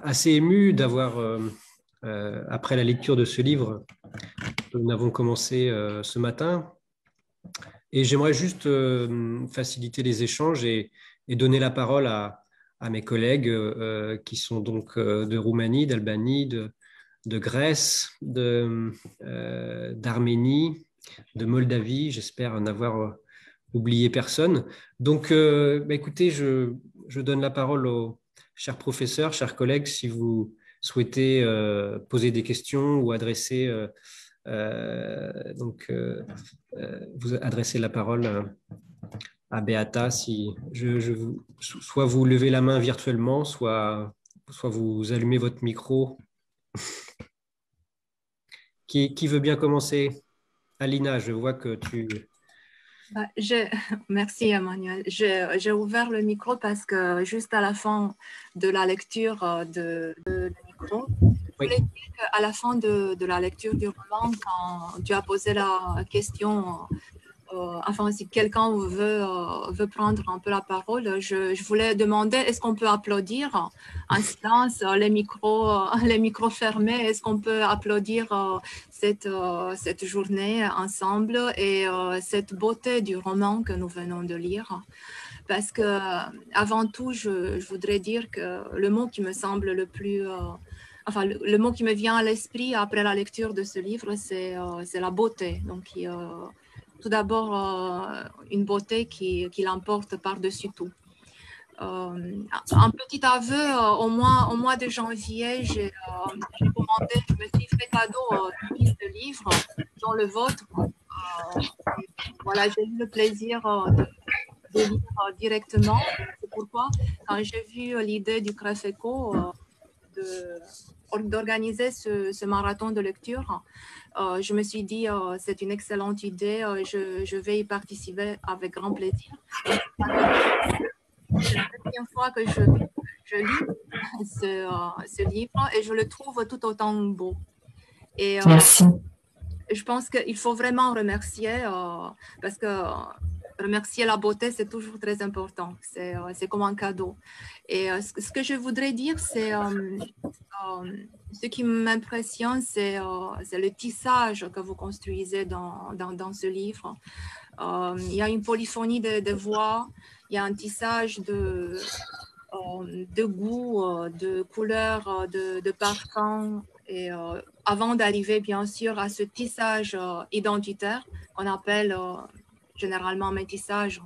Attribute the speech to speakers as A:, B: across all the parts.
A: Assez ému d'avoir, après la lecture de ce livre que nous avons commencé ce matin. Et j'aimerais juste faciliter les échanges et donner la parole à mes collègues qui sont donc de Roumanie, d'Albanie, de Grèce, d'Arménie, de Moldavie. J'espère n'avoir oublié personne. Donc, écoutez, je donne la parole aux chers professeurs, chers collègues, si vous souhaitez poser des questions ou adresser vous adresser la parole à Beata. Si soit vous levez la main virtuellement, soit vous allumez votre micro. Qui veut bien commencer? Alina, je vois que tu...
B: Merci Emmanuel. J'ai ouvert le micro parce que juste à la fin de la lecture du micro, je voulais dire qu'à la fin de la lecture du roman, quand tu as posé la question, enfin si quelqu'un veut prendre un peu la parole, je voulais demander est-ce qu'on peut applaudir en silence, les micros fermés, est-ce qu'on peut applaudir cette journée ensemble et cette beauté du roman que nous venons de lire. Parce que avant tout, je voudrais dire que le mot qui me semble le plus... le mot qui me vient à l'esprit après la lecture de ce livre, c'est la beauté. Donc, tout d'abord, une beauté qui l'emporte par-dessus tout. Un petit aveu, au mois de janvier, j'ai commandé, je me suis fait cadeau une liste de livres, dont le vôtre. Voilà, j'ai eu le plaisir de lire directement. C'est pourquoi, quand j'ai vu l'idée du Crefeco d'organiser ce marathon de lecture, je me suis dit c'est une excellente idée, je vais y participer avec grand plaisir. C'est la deuxième fois que je lis ce livre et je le trouve tout autant beau. Et,
C: merci.
B: Je pense qu'il faut vraiment remercier parce que remercier la beauté, c'est toujours très important. C'est comme un cadeau. Et ce que je voudrais dire, c'est ce qui m'impressionne, c'est le tissage que vous construisez dans ce livre. Il y a une polyphonie de voix, il y a un tissage de goût, de couleurs, de parfums. Et avant d'arriver, bien sûr, à ce tissage identitaire qu'on appelle généralement métissage.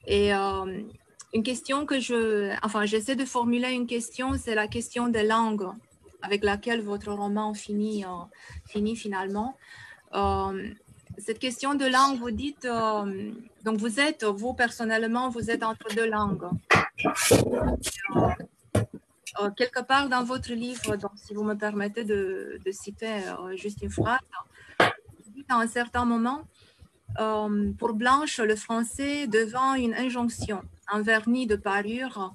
B: Et une question que j'essaie de formuler une question, c'est la question des langues avec laquelle votre roman finit finalement. Cette question de langue, vous dites, donc vous personnellement, vous êtes entre deux langues. Quelque part dans votre livre, donc, si vous me permettez de citer juste une phrase, vous dites à un certain moment, pour Blanche, le français devint une injonction, un vernis de parure,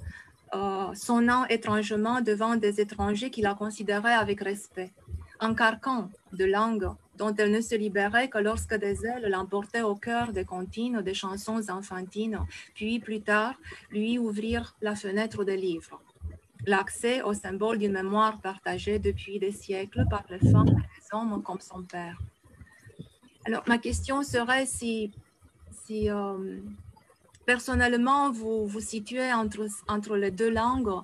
B: sonnant étrangement devant des étrangers qui la considéraient avec respect, un carcan de langue dont elle ne se libérait que lorsque des ailes l'emportaient au cœur des comptines, des chansons enfantines, puis plus tard, lui ouvrir la fenêtre des livres. L'accès au symbole d'une mémoire partagée depuis des siècles par les femmes et les hommes comme son père. Alors, ma question serait si personnellement, vous vous situez entre les deux langues,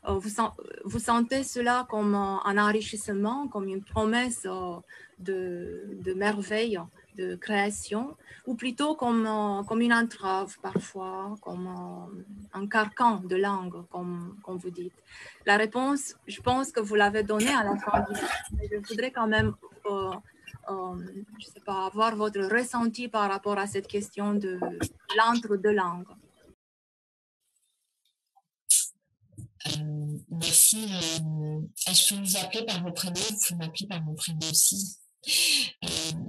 B: vous sentez cela comme un enrichissement, comme une promesse de merveille, de création, ou plutôt comme une entrave parfois, comme un carcan de langue, comme vous dites. La réponse, je pense que vous l'avez donnée à la fin du livre, mais je voudrais quand même je sais pas, avoir votre ressenti par rapport à cette question de l'entre-deux langues.
C: Merci. Je peux vous appeler par vos prénoms, vous pouvez m'appeler par mon prénom aussi.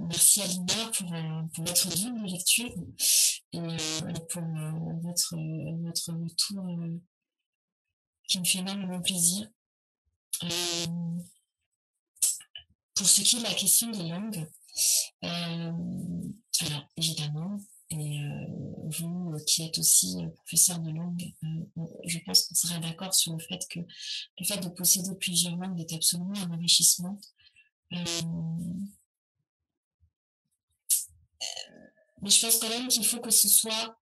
C: Merci Alina pour votre guide de lecture et pour votre retour qui me fait énormément plaisir. pour ce qui est de la question des langues, alors évidemment, et vous qui êtes aussi professeur de langue, je pense qu'on sera d'accord sur le fait que le fait de posséder plusieurs langues est absolument un enrichissement. Mais je pense quand même qu'il faut que ce soit...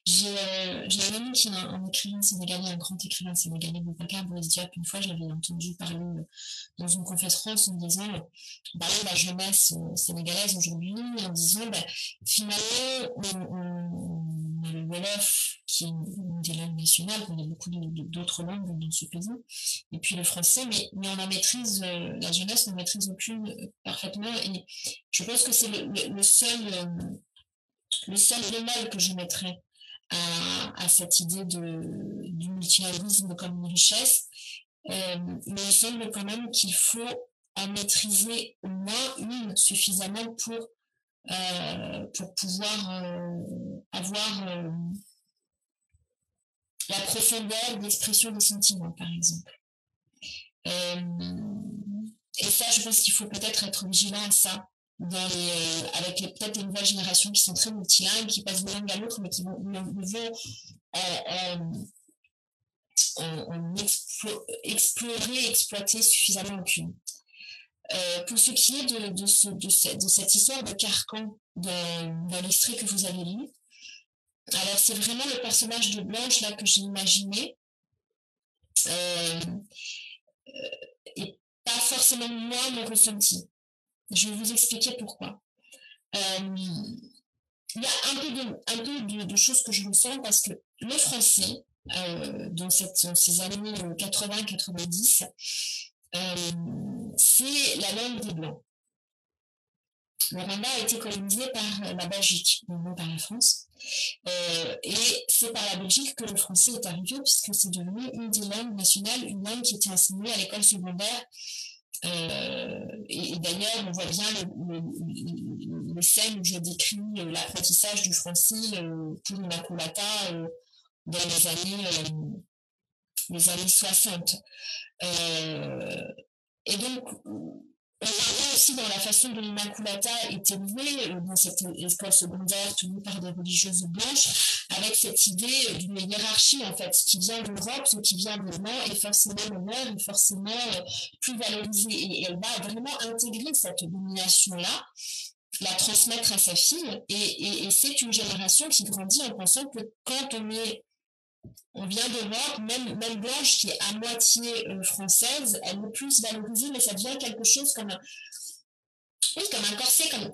C: J'ai un ami qui est un écrivain sénégalais, un grand écrivain sénégalais, Boubacar Boris Diop. Une fois, je l'avais entendu parler dans une conférence en disant, parler de la jeunesse sénégalaise aujourd'hui, en disant, finalement, on a le Wolof, qui est une des langues nationales, on a beaucoup d'autres langues dans ce pays, et puis le français, mais on en maîtrise, la jeunesse n'en maîtrise aucune parfaitement, et je pense que c'est le seul bémol que je mettrais à cette idée du multilinguisme comme une richesse. Il me semble quand même qu'il faut en maîtriser au moins une suffisamment pour pouvoir avoir la profondeur d'expression des sentiments, par exemple. Et ça, je pense qu'il faut peut-être être vigilant à ça. Avec peut-être les nouvelles générations qui sont très multilingues, qui passent d'une langue à l'autre, mais qui vont explorer, exploiter suffisamment aucune. Pour ce qui est de cette histoire de Carcan dans l'extrait que vous avez lu, alors c'est vraiment le personnage de Blanche là que j'ai imaginé, et pas forcément moi mon ressenti. Je vais vous expliquer pourquoi. Il y a un peu de choses que je ressens parce que le français, dans ces années 80-90, c'est la langue des Blancs. Le Rwanda a été colonisé par la Belgique, non par la France. Et c'est par la Belgique que le français est arrivé, puisque c'est devenu une des langues nationales, une langue qui était enseignée à l'école secondaire. Et d'ailleurs, on voit bien les scènes où je décris l'apprentissage du français pour l'Immaculata dans les années 60. Et donc, on voit aussi dans la façon dont l'Immaculata est élevée dans cette école secondaire tenue par des religieuses blanches, avec cette idée d'une hiérarchie, en fait. Ce qui vient de l'Europe, ce qui vient de l'Orient est forcément meilleur, est forcément plus valorisé. Et elle va vraiment intégrer cette domination-là, la transmettre à sa fille. Et c'est une génération qui grandit en pensant que quand on vient d'Europe, même Blanche, qui est à moitié française, elle est plus valorisée, mais ça devient quelque chose comme un corset, comme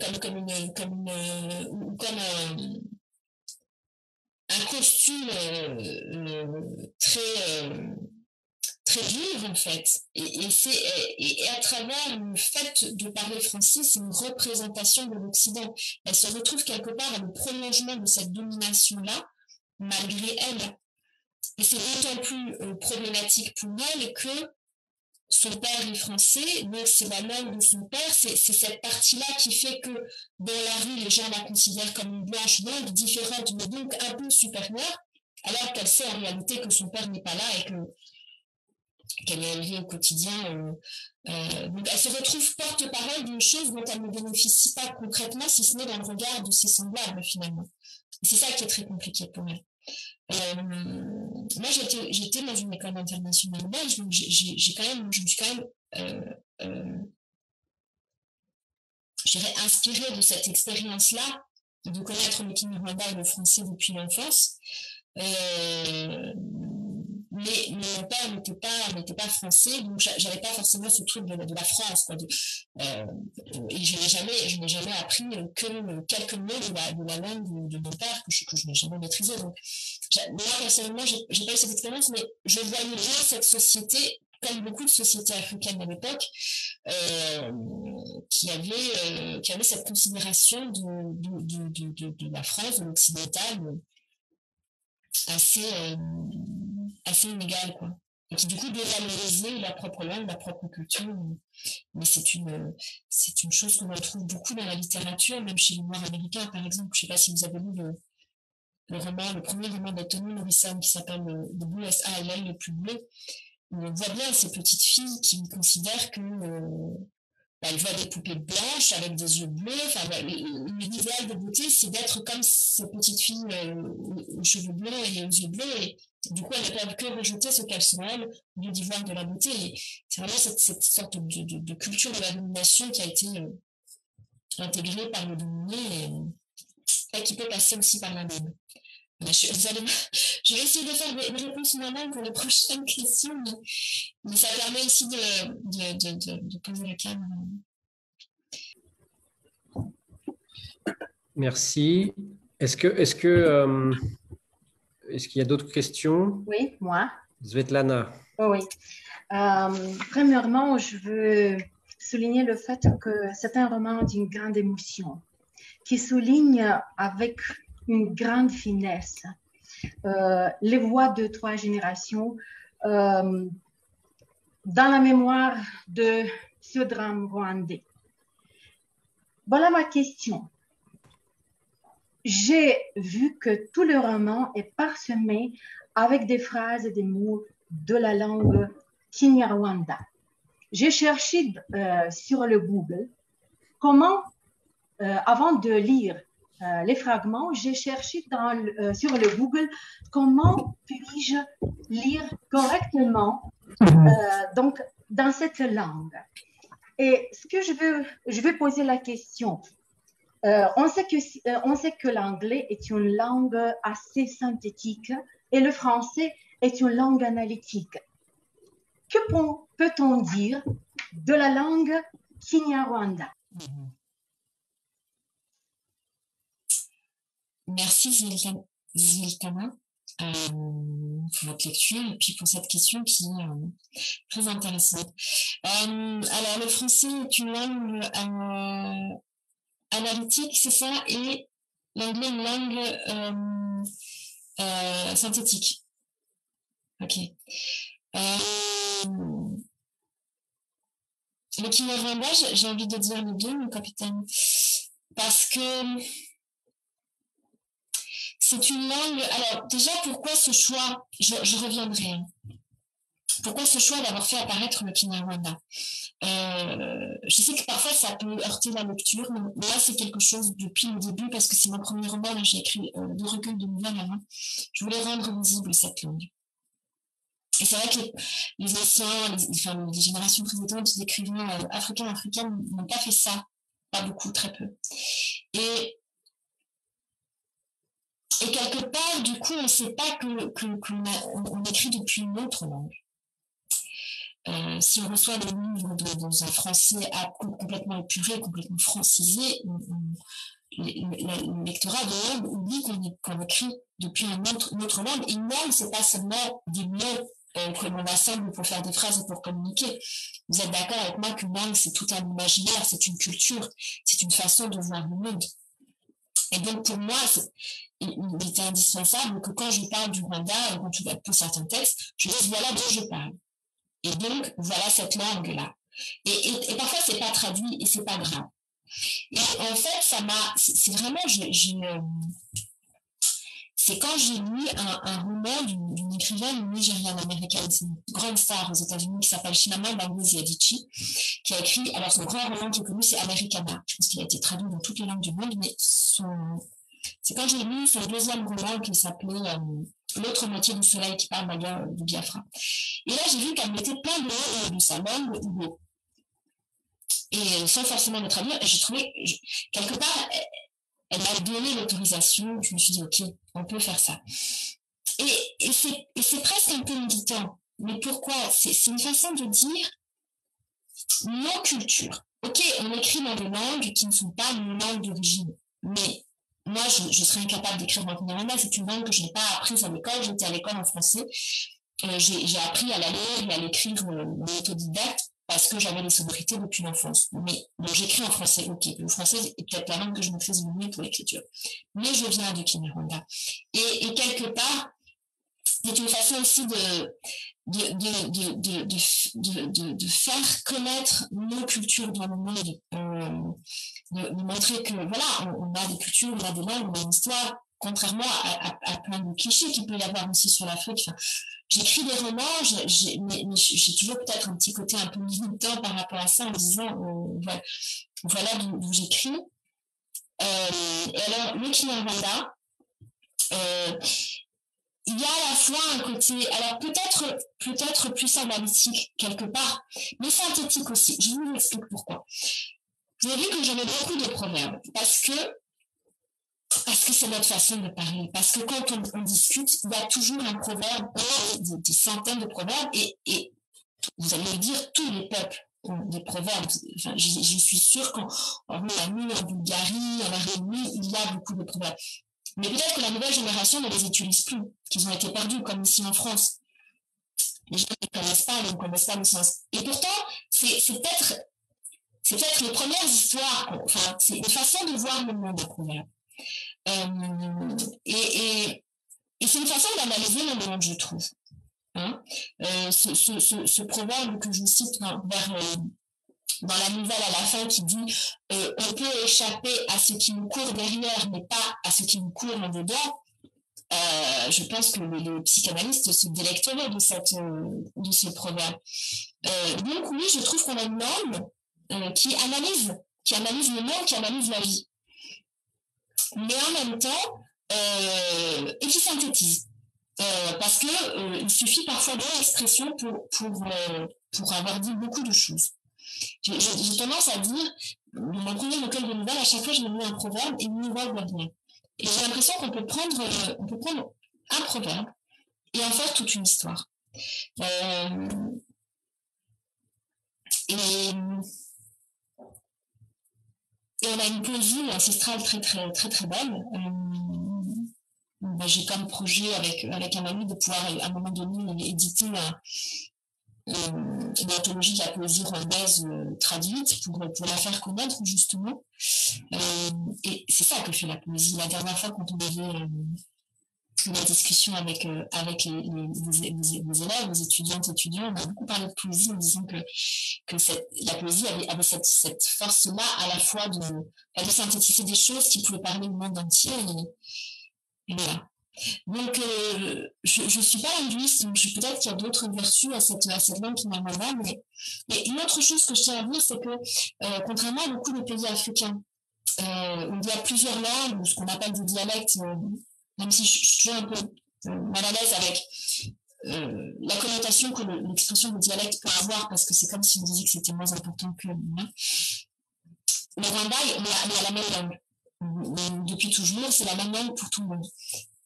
C: un costume très dur, en fait. Et à travers le fait de parler français, c'est une représentation de l'Occident. Elle se retrouve quelque part à le prolongement de cette domination-là, malgré elle. Et c'est d'autant plus problématique pour elle que son père est français, donc c'est la langue de son père, c'est cette partie-là qui fait que dans la rue, les gens la considèrent comme une blanche, donc différente, mais donc un peu supérieure, alors qu'elle sait en réalité que son père n'est pas là et qu'elle est élevée au quotidien. Donc elle se retrouve porte-parole d'une chose dont elle ne bénéficie pas concrètement, si ce n'est dans le regard de ses semblables, finalement. Et c'est ça qui est très compliqué pour elle. Moi, j'étais dans une école internationale belge, donc je me suis quand même, je dirais, inspirée de cette expérience-là, de connaître le Kinyarwanda et le français depuis l'enfance. Mais mon père n'était pas français, donc j'avais pas forcément ce truc de la France, quoi. Et je n'ai jamais appris que quelques mots de la langue de mon père que je n'ai jamais maîtrisé. Donc, moi personnellement, j'ai pas eu cette expérience, mais je voyais bien cette société, comme beaucoup de sociétés africaines à l'époque, qui avait cette considération de la France, de l'occidental, assez inégale, quoi. Et qui du coup dévalorisait leur propre langue, leur propre culture. Mais c'est une chose qu'on retrouve beaucoup dans la littérature, même chez les Noirs américains, par exemple. Je ne sais pas si vous avez lu le premier roman de Toni Morrison qui s'appelle The Bluest Island, le plus bleu. on voit bien ces petites filles qui considèrent que elle voit des poupées blanches avec des yeux bleus. Enfin, l'idéal de beauté, c'est d'être comme ces petites filles aux cheveux bleus et aux yeux bleus. Et du coup, elles ne peuvent que rejeter ce qu'elles sont elles, au lieu d'y voir de la beauté. Et c'est vraiment cette sorte de culture de la domination qui a été intégrée par le dominé et qui peut passer aussi par la même. Je vais essayer de faire des réponses moi-même pour les prochaines questions, mais ça permet aussi de poser le cadre.
A: Merci. Est-ce qu'il y a d'autres questions?
D: Oui, moi.
A: Svetlana.
D: Oh, oui. Premièrement, je veux souligner le fait que c'est un roman d'une grande émotion, qui souligne avec une grande finesse les voix de 3 générations dans la mémoire de ce drame rwandais. Voilà ma question. J'ai vu que tout le roman est parsemé avec des phrases et des mots de la langue Kinyarwanda. J'ai cherché sur le Google comment, avant de lire les fragments, j'ai cherché sur le Google comment puis-je lire correctement donc dans cette langue. Et ce que je vais poser la question. On sait que l'anglais est une langue assez synthétique et le français est une langue analytique. Que peut-on dire de la langue Kinyarwanda?
C: Merci Ziltana pour votre lecture et puis pour cette question qui est très intéressante. Alors le français est une langue analytique, c'est ça, et l'anglais une langue synthétique. Ok. Le Kinyarwanda, j'ai envie de dire les deux, mon capitaine, parce que c'est une langue. Alors déjà, pourquoi ce choix? Je reviendrai. Pourquoi ce choix d'avoir fait apparaître le Kinyarwanda? Je sais que parfois ça peut heurter la lecture, mais là c'est quelque chose depuis le début parce que c'est mon premier roman. Là, j'ai écrit 2 recueils de nouvelles avant. Je voulais rendre visible cette langue. Et c'est vrai que les anciens, les générations précédentes d'écrivains africaines n'ont pas fait ça, pas beaucoup, très peu. Et quelque part, du coup, on ne sait pas qu'on écrit depuis une autre langue. Si on reçoit des livres dans un français complètement épuré, complètement francisé, le lectorat de langue oublie qu'on écrit depuis une autre langue. Et une langue, c'est pas seulement des mots que l'on assemble pour faire des phrases et pour communiquer. Vous êtes d'accord avec moi qu'une langue, c'est tout un imaginaire, c'est une culture, c'est une façon de voir le monde. Et donc, pour moi, il était indispensable que quand je parle du Rwanda, pour certains textes, je dise voilà d'où je parle. Et donc, voilà cette langue-là. Et parfois, c'est pas traduit et c'est pas grave. Et en fait, c'est vraiment, c'est quand j'ai lu un roman d'une écrivaine nigériane américaine, c'est une grande star aux États-Unis qui s'appelle Chimamanda Ngozi Adichie, qui a écrit, alors son grand roman qui est connu, c'est Americana. Je pense qu'il a été traduit dans toutes les langues du monde, mais c'est quand j'ai lu son 2e roman qui s'appelait L'autre moitié du soleil, qui parle d'ailleurs du Biafra. Et là, j'ai vu qu'elle mettait plein de mots de sa langue ou mots. Et sans forcément le traduire, j'ai trouvé, quelque part, elle m'a donné l'autorisation. Je me suis dit, ok, on peut faire ça. Et c'est presque un peu militant. Mais pourquoi? C'est une façon de dire nos cultures. Ok, on écrit dans des langues qui ne sont pas nos langues d'origine. Mais moi, je serais incapable d'écrire en Kinyarwanda. C'est une langue que je n'ai pas apprise à l'école. J'étais à l'école en français. J'ai appris à la lire et à l'écrire en autodidacte parce que j'avais les sonorités depuis l'enfance. Mais donc j'écris en français, ok. Le français est peut-être la langue que je maîtrise le mieux pour l'écriture. Mais je viens de Kinyarwanda. Et quelque part, c'est une façon aussi de faire connaître nos cultures dans le monde, de montrer que voilà, on a des cultures, on a des langues, on a une histoire, contrairement à plein de clichés qu'il peut y avoir aussi sur l'Afrique. Enfin, j'écris des romans, mais j'ai toujours peut-être un petit côté un peu militant par rapport à ça, en disant voilà d'où j'écris. Et alors, le Kinyarwanda, il y a à la fois un côté, alors peut-être plus analytique quelque part, mais synthétique aussi. Je vous explique pourquoi. Vous avez vu que j'avais beaucoup de proverbes, parce que c'est notre façon de parler. Parce que quand on discute, il y a toujours un proverbe, des centaines de proverbes, et vous allez me dire, tous les peuples ont des proverbes. Enfin, je suis sûre qu'en Roumanie, en Bulgarie, en Arménie, il y a beaucoup de proverbes. Mais peut-être que la nouvelle génération ne les utilise plus, qu'ils ont été perdus, comme ici en France. Les gens ne connaissent pas, ils ne connaissent pas le sens. Et pourtant, c'est peut-être les premières histoires, enfin, c'est une façon de voir le monde, le proverbe. Et c'est une façon d'analyser le monde, je trouve. Hein, ce proverbe que je cite dans la nouvelle à la fin qui dit on peut échapper à ce qui nous court derrière mais pas à ce qui nous court en dedans. Je pense que les psychanalystes se délecteraient de ce proverbe. Donc oui, je trouve qu'on a une norme qui analyse le monde, qui analyse la vie, mais en même temps et qui synthétise. Parce que il suffit parfois d'une expression pour avoir dit beaucoup de choses. J'ai tendance à dire, dans mon premier recueil de nouvelles, à chaque fois je me mets un proverbe et une nouvelle va venir. Et j'ai l'impression qu'on peut prendre un proverbe et en faire toute une histoire. Et on a une poésie ancestrale très très très très belle. J'ai comme projet avec un ami de pouvoir à un moment donné éditer une anthologie de la poésie rwandaise traduite pour la faire connaître justement. Et c'est ça que fait la poésie. La dernière fois quand on avait la discussion avec les élèves, les étudiants, on a beaucoup parlé de poésie en disant que la poésie avait cette force-là à la fois de synthétiser des choses qui pouvaient parler au monde entier. Et voilà. Donc, je ne suis pas linguiste, donc peut-être qu'il y a d'autres vertus à cette langue kinyarwanda, mais une autre chose que je tiens à dire, c'est que contrairement à beaucoup de pays africains, où il y a plusieurs langues, ou ce qu'on appelle des dialectes, même si je suis toujours un peu mal à l'aise avec la connotation que l'expression de dialecte peut avoir, parce que c'est comme si on disait que c'était moins important que le Rwanda, il y a la même langue. Depuis toujours, c'est la même langue pour tout le monde.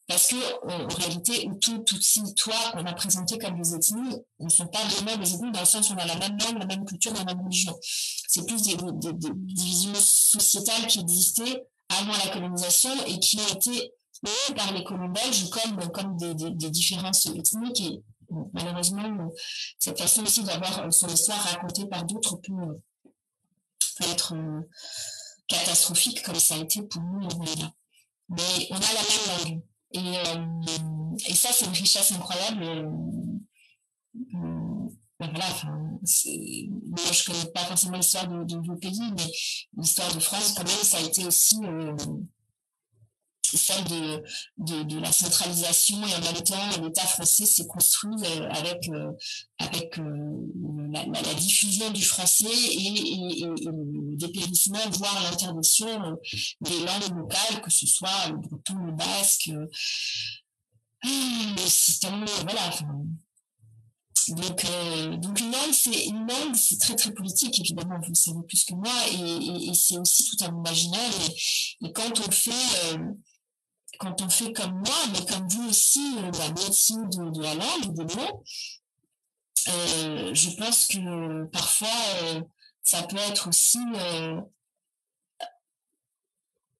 C: Parce que, en réalité, Tutsi, toi, qu'on a présenté comme des ethnies, ne sont pas vraiment des ethnies dans le sens où on a la même langue, la même culture, la même religion. C'est plus des divisions sociétales qui existaient avant la colonisation et qui ont été par les colons belges comme des différences ethniques. Et malheureusement, cette façon aussi d'avoir son histoire racontée par d'autres peut être catastrophique comme ça a été pour nous au Rwanda. Mais on a la même langue. Et ça, c'est une richesse incroyable. Voilà, moi, je ne connais pas forcément l'histoire de vos pays, mais l'histoire de France, quand même, ça a été aussi celle de la centralisation, et en même temps l'État français s'est construit avec la diffusion du français et le dépérissement, voire l'interdiction des langues locales, que ce soit le breton, le basque, le citan, voilà. Donc une langue, c'est très très politique, évidemment, vous le savez plus que moi, et c'est aussi tout un imaginaire, et quand on fait comme moi, mais comme vous aussi, la médecine de la langue, des mots, je pense que parfois, ça peut être aussi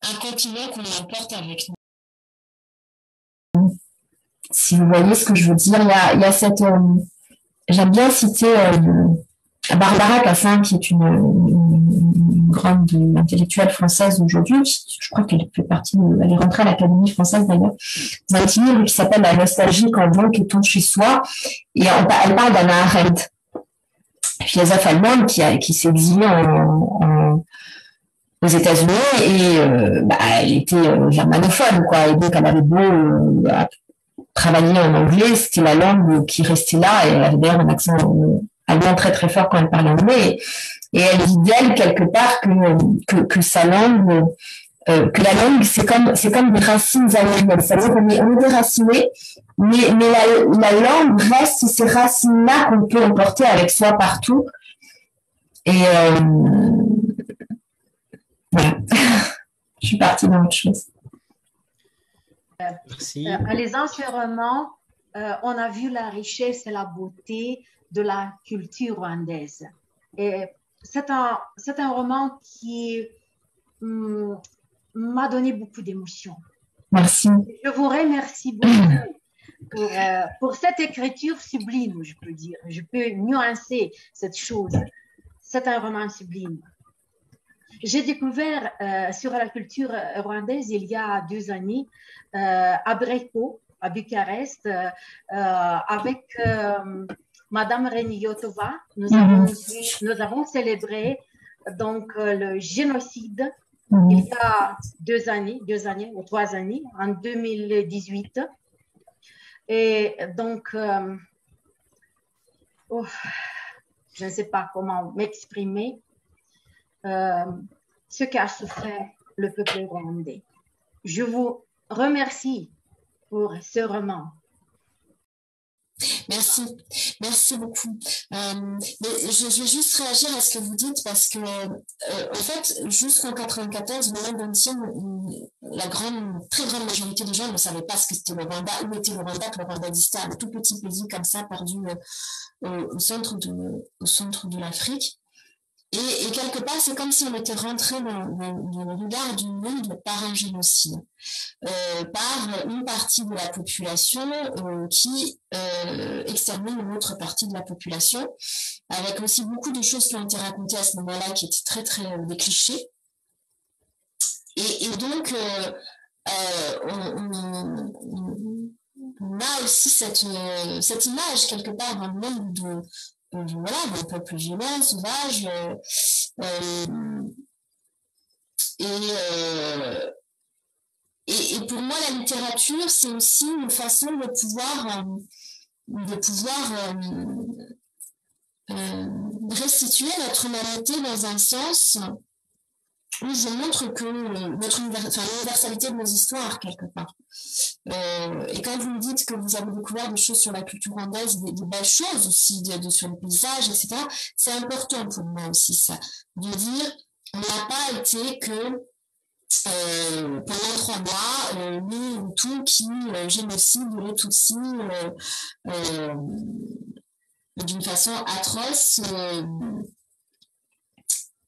C: un continent qu'on emporte avec nous. Si vous voyez ce que je veux dire, il y a cette... j'aime bien citer Barbara Cassin, qui est une grande intellectuelle française d'aujourd'hui. Je crois qu'elle fait partie elle est rentrée à l'Académie française d'ailleurs, dans un petit livre qui s'appelle La nostalgie quand donc est-on chez soi. Et elle parle d'Hannah Arendt, philosophe allemande qui s'est exilée aux États-Unis et elle était germanophone, quoi. Et donc, elle avait beau travailler en anglais, c'était la langue qui restait là et elle avait d'ailleurs un accent allemand très très fort quand elle parlait anglais. Et elle dit d'elle quelque part que sa langue, que la langue c'est comme des racines aériennes. C'est-à-dire qu'on est déraciné, mais la langue reste ces racines-là qu'on peut emporter avec soi partout. Et voilà, je suis partie dans autre chose.
A: Merci.
D: Les enseignements, on a vu la richesse et la beauté de la culture rwandaise. Et c'est un roman qui m'a donné beaucoup d'émotions.
C: Merci.
D: Je vous remercie beaucoup pour cette écriture sublime, je peux dire. Je peux nuancer cette chose. C'est un roman sublime. J'ai découvert sur la culture rwandaise il y a 2 années à Breko, à Bucarest, avec Madame Reniyotova. Nous avons célébré donc le génocide il y a 2 années ou 3 années, en 2018. Et donc, je ne sais pas comment m'exprimer. Ce qu'a souffert le peuple rwandais. Je vous remercie pour ce roman.
C: Merci beaucoup. Mais je vais juste réagir à ce que vous dites parce que, en fait, jusqu'en 94, le monde entier, la très grande majorité des gens ne savaient pas ce que c'était le Rwanda, où était le Rwanda, que le Rwanda existait, un tout petit pays comme ça, perdu au centre de l'Afrique. Et quelque part, c'est comme si on était rentré dans le regard du monde par un génocide, par une partie de la population qui extermine une autre partie de la population, avec aussi beaucoup de choses qui ont été racontées à ce moment-là qui étaient très, très des clichés. Et donc, on a aussi cette image, quelque part, dans le monde d'un peuple violent, sauvage. Et pour moi, la littérature, c'est aussi une façon de pouvoir restituer notre humanité dans un sens où je montre que l'universalité de nos histoires, quelque part. Et quand vous me dites que vous avez découvert des choses sur la culture rwandaise, des belles choses aussi sur le paysage, etc., c'est important pour moi aussi, ça, de dire on n'a pas été que pendant 3 mois, nous, tout qui génocide les Tutsis d'une façon atroce.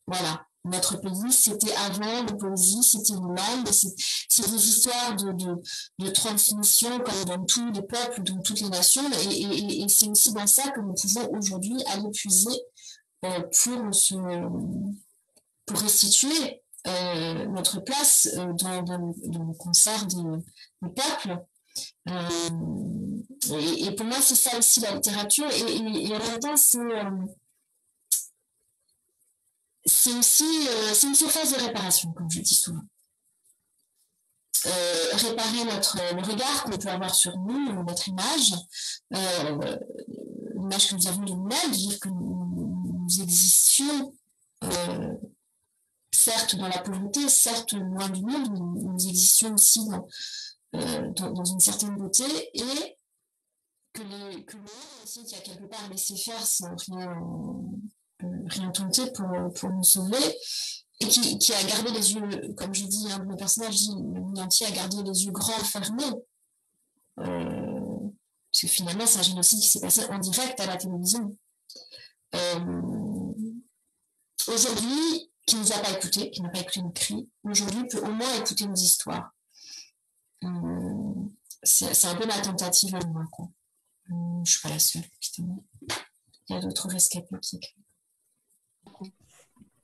C: Voilà. Notre pays, c'était avant, la poésie, c'était une langue, c'est des histoires de transmission comme dans tous les peuples, dans toutes les nations, et c'est aussi dans ça que nous pouvons aujourd'hui aller puiser pour restituer notre place dans le concert des peuples. Et pour moi, c'est ça aussi la littérature, et en même temps, c'est une surface de réparation, comme je dis souvent. Réparer le regard qu'on peut avoir sur nous, notre image, l'image que nous avons de nous-mêmes, dire que nous existions, certes dans la pauvreté, certes loin du monde, mais nous existions aussi dans une certaine beauté, et que le monde aussi qui a quelque part laissé faire sans rien tenter pour nous sauver, et qui a gardé les yeux, comme je dis, un de mes personnages dit, le monde entier a gardé les yeux grands fermés, parce que finalement c'est un génocide qui s'est passé en direct à la télévision. Aujourd'hui, qui ne nous a pas écoutés, qui n'a pas écouté nos cris, aujourd'hui peut au moins écouter nos histoires. C'est un peu ma tentative à moi, quoi. Je ne suis pas la seule, évidemment. Il y a d'autres rescapés qui écrivent.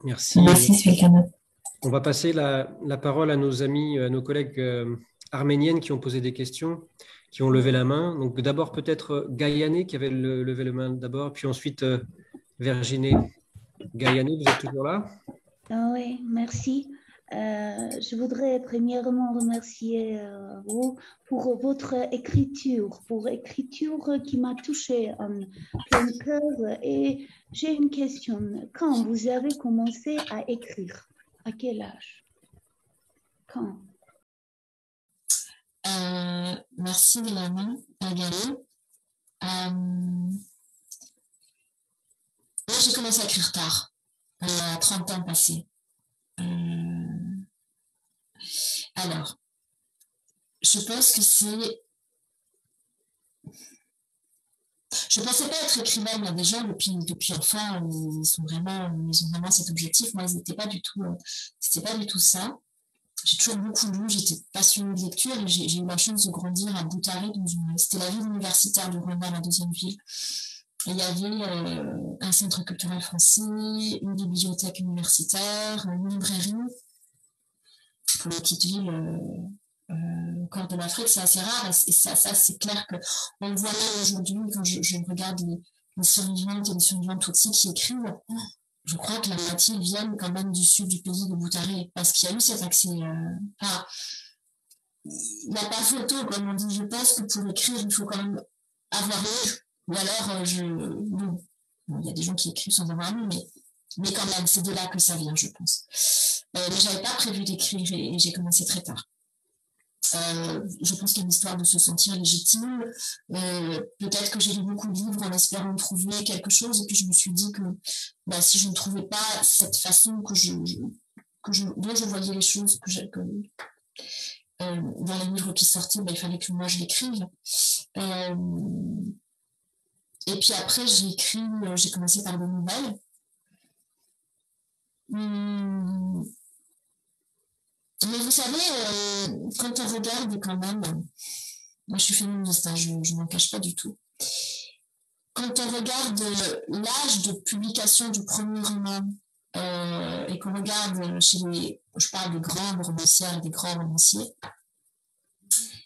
A: Merci.
C: Merci, Sylvana.
A: On va passer la parole à nos amis, à nos collègues arméniennes qui ont posé des questions, qui ont levé la main. Donc d'abord peut-être Gayane qui avait levé la main d'abord, puis ensuite Virginie. Gayane, vous êtes toujours là?
E: Oui, merci. je voudrais premièrement remercier vous pour votre écriture, qui m'a touchée en plein cœur. Et j'ai une question. Quand vous avez commencé à écrire? À quel âge? Quand?
C: Merci Mélanie, Magali. Moi, j'ai commencé à écrire tard, à 30 ans passés. Alors, je pense que c'est... Je ne pensais pas être écrivaine. Il y a des gens depuis enfant, ils ont vraiment cet objectif. Moi, c'était pas du tout ça. J'ai toujours beaucoup lu, j'étais passionnée de lecture et j'ai eu la chance de grandir à Boutari, c'était la ville universitaire du Rwanda, la deuxième ville. Et il y avait un centre culturel français, une bibliothèque universitaire, une librairie. Pour les petites villes au cœur de l'Afrique, c'est assez rare. Et ça c'est clair qu'on le voit là aujourd'hui quand je regarde les survivantes et les survivants Tutsis qui écrivent. Je crois que la moitié viennent quand même du sud du pays de Boutari, parce qu'il y a eu cet accès. Il n'y a pas photo, comme on dit. Je pense que pour écrire, il faut quand même avoir lu. Ou alors, non. Il y a des gens qui écrivent sans avoir lu, mais quand même, c'est de là que ça vient, je pense. Mais je n'avais pas prévu d'écrire et j'ai commencé très tard. Je pense qu'il y a une histoire de se sentir légitime. Peut-être que j'ai lu beaucoup de livres en espérant trouver quelque chose, et puis je me suis dit que si je ne trouvais pas cette façon dont je voyais les choses, dans les livres qui sortaient, il fallait que moi je l'écrive. Et puis après, j'ai commencé par des nouvelles. Mais vous savez, quand on regarde quand même, moi je suis féministe, je ne m'en cache pas du tout. Quand on regarde l'âge de publication du premier roman et qu'on regarde je parle des grandes romancières et des grands romanciers,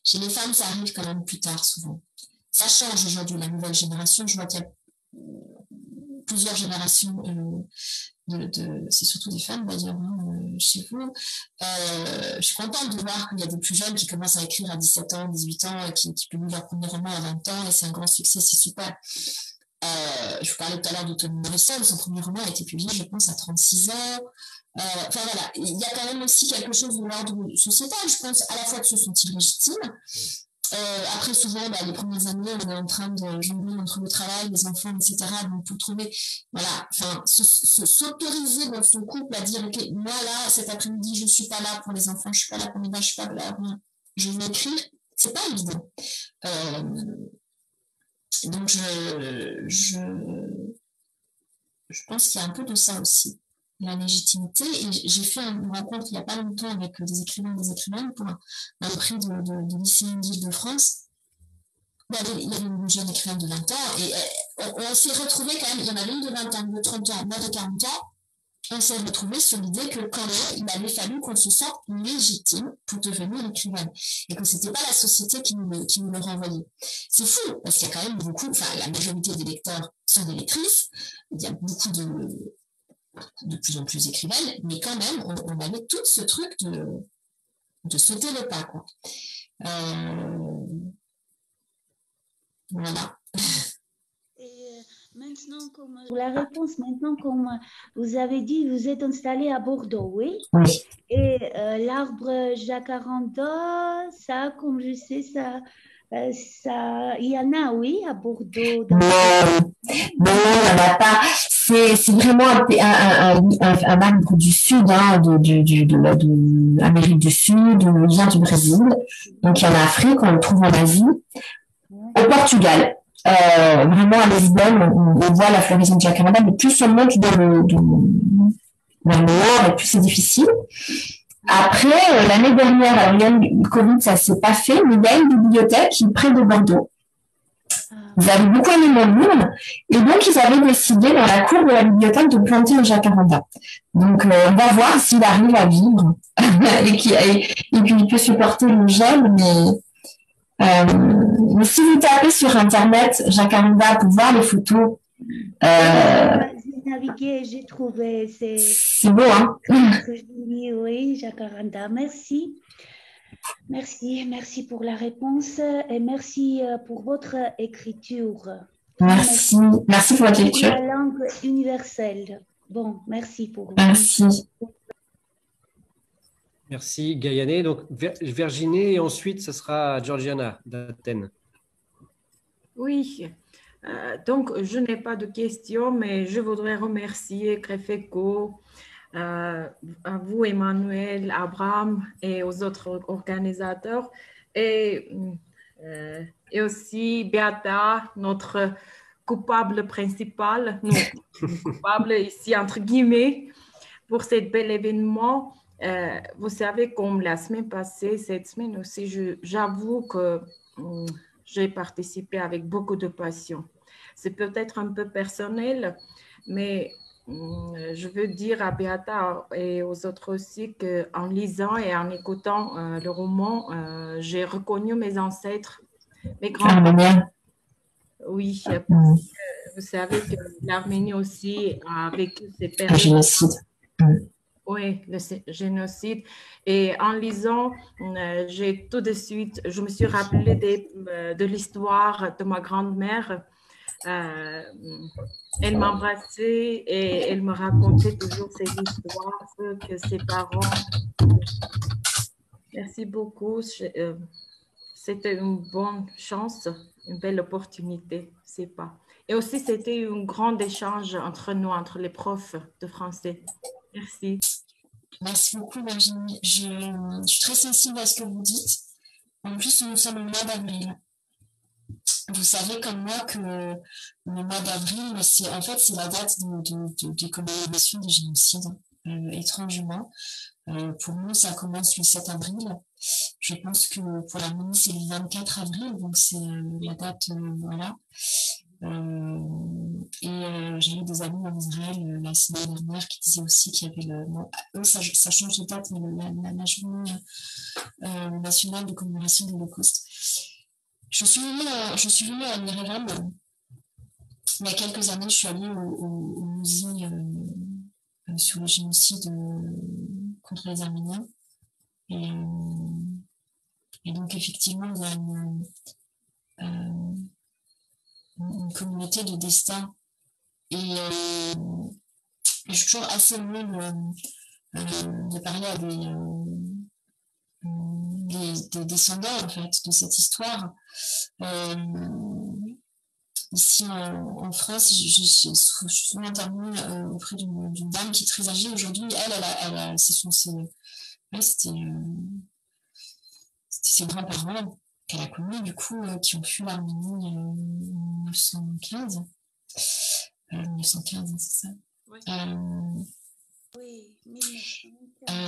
C: chez les femmes, ça arrive quand même plus tard souvent. Ça change aujourd'hui, la nouvelle génération. Je vois qu'il y a plusieurs générations c'est surtout des femmes d'ailleurs chez vous. Je suis contente de voir qu'il y a des plus jeunes qui commencent à écrire à 17 ans, 18 ans, et qui publient leur premier roman à 20 ans, et c'est un grand succès, c'est super. Je vous parlais tout à l'heure de Toni Morrison, son premier roman a été publié, je pense, à 36 ans. Enfin voilà, il y a quand même aussi quelque chose de l'ordre sociétal, je pense, à la fois de se sentir légitime. Après, souvent, les premières années, on est en train de jongler entre le travail, les enfants, etc. Donc, pour trouver, s'autoriser dans son couple à dire, OK, moi, là, cet après-midi, je ne suis pas là pour les enfants, je ne suis pas là pour mes gars, je ne suis pas là, je vais écrire. Ce n'est pas évident. Donc, je pense qu'il y a un peu de ça aussi, la légitimité. Et j'ai fait une rencontre il n'y a pas longtemps avec des écrivains et des écrivaines pour un prix de lycéenne d'Île-de-France. Il y avait une jeune écrivaine de 20 ans et on s'est retrouvés quand même, il y en avait une de 20 ans, de 30 ans, moi de 40 ans. On s'est retrouvés sur l'idée que quand même, il avait fallu qu'on se sente légitime pour devenir écrivaine et que c'était pas la société qui nous le renvoyait. C'est fou, parce qu'il y a quand même beaucoup, la majorité des lecteurs sont des lectrices, il y a beaucoup de plus en plus écrivaines, mais quand même, on avait tout ce truc de sauter le pas, quoi. Voilà.
E: Maintenant, pour la réponse, comme vous avez dit, vous êtes installé à Bordeaux, oui?
C: Oui.
E: Et l'arbre jacaranda, ça, comme je sais, ça, il y en a, oui, à Bordeaux.
C: Non, il n'y en a pas. C'est vraiment un arbre du sud, de l'Amérique du Sud, il vient du Brésil. Donc, il y en a en Afrique, on le trouve en Asie. Au Portugal. Vraiment à Lisbonne, on voit la floraison de jacaranda, mais plus on monte dans le nord, et plus c'est difficile. Après, l'année dernière, alors il y a eu le Covid, ça ne s'est pas fait, mais il y a une bibliothèque près de Bordeaux. Ils avaient beaucoup aimé mon livre, et donc ils avaient décidé dans la cour de la bibliothèque de planter un jacaranda. Donc on va voir s'il arrive à vivre, et puis il peut supporter le gel, mais si vous tapez sur internet jacaranda pour voir les photos,
E: navigué, j'ai trouvé.
C: C'est beau, hein?
E: Oui, Jacaranda. Merci. Merci pour la réponse et merci pour votre écriture.
C: Merci pour votre lecture.
E: Pour la langue universelle. Bon, merci pour vous.
C: Merci.
A: Merci Gaïané. Donc Virginie et ensuite ce sera Georgiana d'Athènes.
F: Oui, donc je n'ai pas de questions, mais je voudrais remercier Crefeco, à vous Emmanuel, Abraham et aux autres organisateurs et aussi Beata, notre coupable principal, non, coupable ici entre guillemets, pour cet bel événement. Vous savez, comme la semaine passée, cette semaine aussi, j'avoue que j'ai participé avec beaucoup de passion. C'est peut-être un peu personnel, mais je veux dire à Beata et aux autres aussi qu'en lisant et en écoutant le roman, j'ai reconnu mes ancêtres, mes grands-parents. Oui, vous savez que l'Arménie aussi a vécu ces périodes.
C: Un génocide.
F: Oui, le génocide. Et en lisant, j'ai tout de suite, je me suis rappelé de l'histoire de ma grand-mère. Elle m'embrassait et elle me racontait toujours ces histoires que ses parents. Merci beaucoup. C'était une bonne chance, une belle opportunité, c'est pas. Et aussi, c'était un grand échange entre nous, entre les profs de français. Merci.
C: Merci beaucoup, Virginie. Je suis très sensible à ce que vous dites. En plus, nous sommes au mois d'avril. Vous savez comme moi que le mois d'avril, c'est la date de commémoration des génocides, étrangement. Pour nous, ça commence le 7 avril. Je pense que pour l'Arménie, c'est le 24 avril, donc c'est la date, voilà. J'ai eu des amis en Israël la semaine dernière qui disaient aussi qu'il y avait eux, ça change de date, mais la journée nationale de commémoration de l'Holocauste. Je suis venue à Yerevan il y a quelques années. Je suis allée au musée sur le génocide contre les Arméniens. Et donc, effectivement, il y a une communauté de destin. Et je suis toujours assez émue de parler à des descendants, en fait, de cette histoire. Ici en France, je suis souvent intervenue auprès d'une dame qui est très âgée aujourd'hui. C'était ses grands-parents qu'elle a connus, du coup, qui ont fui l'Arménie en 1915. 1915, c'est ça.
F: Oui.
E: Oui,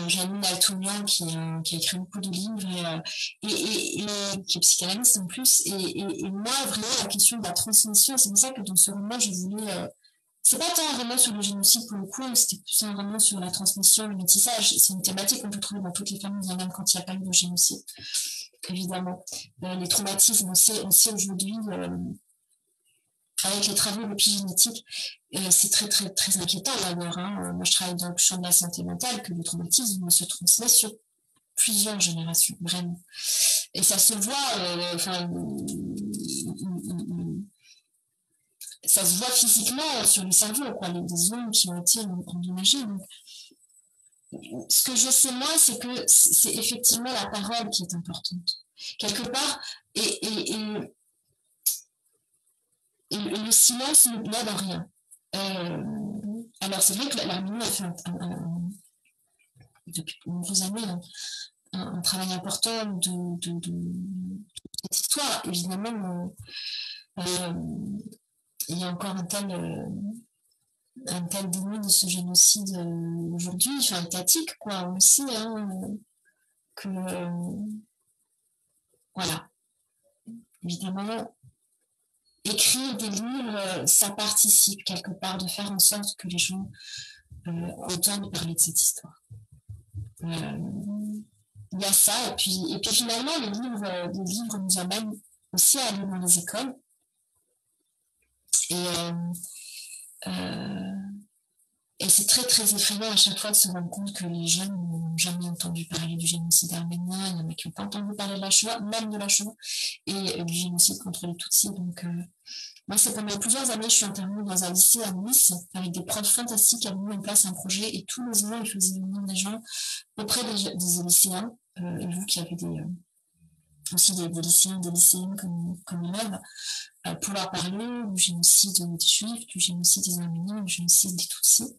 C: Janine Altounian qui a écrit beaucoup de livres et qui est psychanalyste en plus. Et moi, vraiment, la question de la transmission, c'est pour ça que dans ce roman, je voulais... c'est pas tant un roman sur le génocide pour le coup, c'était plus un roman sur la transmission, le métissage. C'est une thématique qu'on peut trouver dans toutes les familles, même quand il n'y a pas eu de génocide, évidemment. Les traumatismes, on sait aujourd'hui... avec les travaux d'épigénétique, c'est très, très, très inquiétant d'ailleurs. Moi, je travaille dans le champ de la santé mentale, que le traumatisme se transmet sur plusieurs générations, vraiment. Et ça se voit, ça se voit physiquement sur le cerveau, quoi, les zones qui ont été endommagées. Donc, ce que je sais, moi, c'est que c'est effectivement la parole qui est importante. Quelque part, et le silence ne l'aide en rien. Alors, c'est vrai que l'Arménie a fait depuis de nombreuses années un travail important de cette histoire. Évidemment, il y a encore un tel déni de ce génocide aujourd'hui, enfin étatique, quoi. On le sait, que voilà. Évidemment, écrire des livres, ça participe quelque part de faire en sorte que les gens entendent parler de cette histoire. Il y a ça, et puis finalement, les livres nous amènent aussi à aller dans les écoles. Et Et c'est très, très effrayant à chaque fois de se rendre compte que les jeunes n'ont jamais entendu parler du génocide arménien. Il y en a qui n'ont pas entendu parler de la Shoah, même de la Shoah, et du génocide contre les Tutsis. Donc, moi, c'est pendant plusieurs années, je suis intervenue dans un lycée à Nice, avec des profs fantastiques qui avaient mis en place un projet, et tous les ans, ils faisaient venir des gens auprès des lycéens, et vous qui avez aussi des lycéens, des lycéennes comme élèves, pour leur parler du génocide des Juifs, du génocide des Arméniens, du génocide des Tutsis.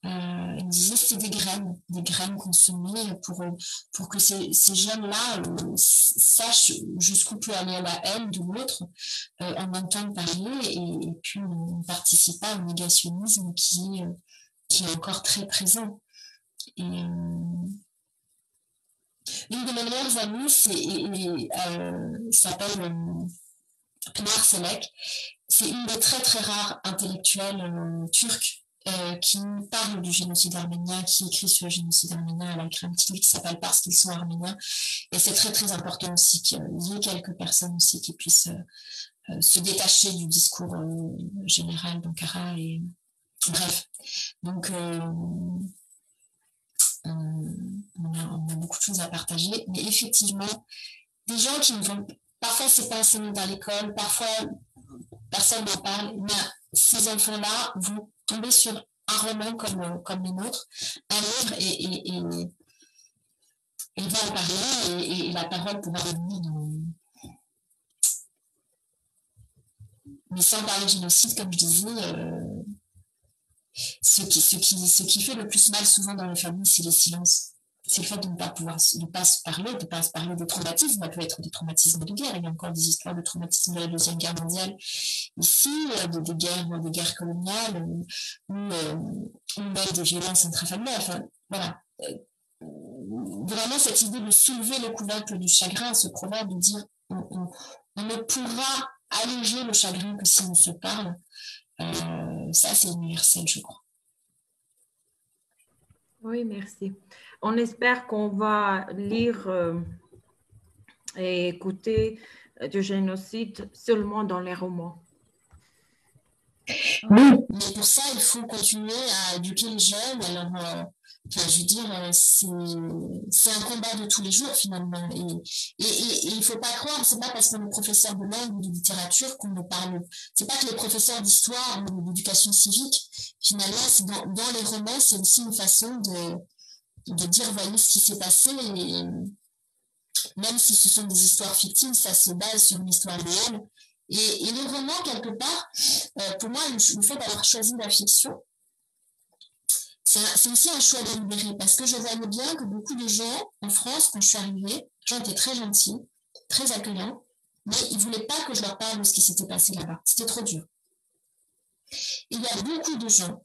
C: Ils disaient que c'était des graines qu'on semait pour que ces jeunes-là sachent jusqu'où peut aller la haine de l'autre, en entendant parler, et puis on ne participe pas au négationnisme qui est encore très présent. Et une de mes meilleures amies s'appelle Pınar Selek. C'est une des très très rares intellectuelles turques qui parle du génocide arménien, qui écrit sur le génocide arménien. Elle a écrit un petit livre qui s'appelle Parce qu'ils sont arméniens. Et c'est très très important aussi qu'il y ait quelques personnes aussi qui puissent se détacher du discours général d'Ankara. Et bref, donc on a beaucoup de choses à partager, mais effectivement, des gens qui ne vont, parfois c'est pas enseigné dans l'école, parfois personne n'en parle, mais ces enfants-là vont tomber sur un roman comme les nôtres, un livre, et ils vont en parler, et la parole pourra revenir. Mais sans parler de génocide, comme je disais, ce qui fait le plus mal souvent dans les familles, c'est les silences. C'est le fait de ne pas se parler des traumatismes. Ça peut être des traumatismes de guerre. Il y a encore des histoires de traumatismes de la Deuxième Guerre mondiale ici, des guerres coloniales, ou même des violences intrafamiliales. Enfin, voilà. Vraiment cette idée de soulever le couvercle du chagrin, ce proverbe de dire on ne pourra alléger le chagrin que si on se parle. Ça, c'est universel, je crois.
F: Oui, merci. On espère qu'on va lire et écouter du génocide seulement dans les romans.
C: Oui, mais pour ça, il faut continuer à éduquer les jeunes. Alors, je veux dire, c'est un combat de tous les jours finalement. Et il ne faut pas croire, c'est pas parce qu'on est professeur de langue ou de littérature qu'on ne parle. C'est pas que les professeurs d'histoire ou d'éducation civique, finalement, dans les romans, c'est aussi une façon de dire voyez ce qui s'est passé. Et même si ce sont des histoires fictives, ça se base sur une histoire réelle. Et les romans, quelque part, pour moi, le fait d'avoir choisi la fiction, c'est aussi un choix délibéré, parce que je voyais bien que beaucoup de gens en France, quand je suis arrivée, les gens étaient très gentils, très accueillants, mais ils ne voulaient pas que je leur parle de ce qui s'était passé là-bas. C'était trop dur. Il y a beaucoup de gens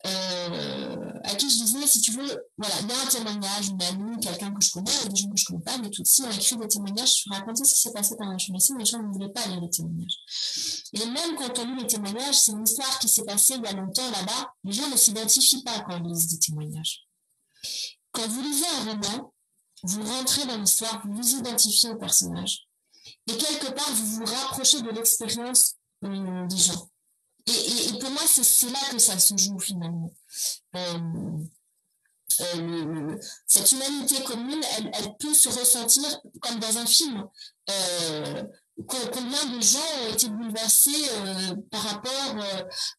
C: à qui je disais, si tu veux, voilà, il y a un témoignage, une amie, quelqu'un que je connais, des gens que je ne connais pas, mais tout de suite, on a écrit des témoignages sur raconter ce qui s'est passé pendant la génocide, mais les gens ne voulaient pas lire les témoignages. Et même quand on lit les témoignages, c'est une histoire qui s'est passée il y a longtemps là-bas, les gens ne s'identifient pas quand ils lisent des témoignages. Quand vous lisez un roman, vous rentrez dans l'histoire, vous vous identifiez au personnage, et quelque part, vous vous rapprochez de l'expérience des gens. Et pour moi, c'est là que ça se joue finalement. Cette humanité commune, elle peut se ressentir comme dans un film. Combien de gens ont été bouleversés par rapport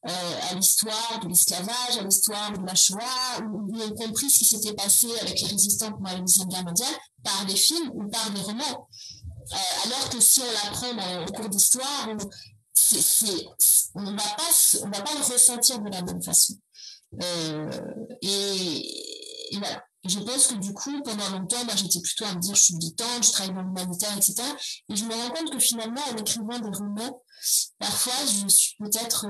C: à l'histoire de l'esclavage, à l'histoire de la Shoah, ou ont compris ce qui s'était passé avec les résistants pendant la Deuxième Guerre mondiale par des films ou par des romans. Alors que si on l'apprend au cours d'histoire, on ne va pas le ressentir de la même façon. Et voilà. Je pense que du coup, pendant longtemps, moi, j'étais plutôt à me dire je suis militante, je travaille dans l'humanitaire, etc. Et je me rends compte que finalement, en écrivant des romans, parfois, je suis peut-être...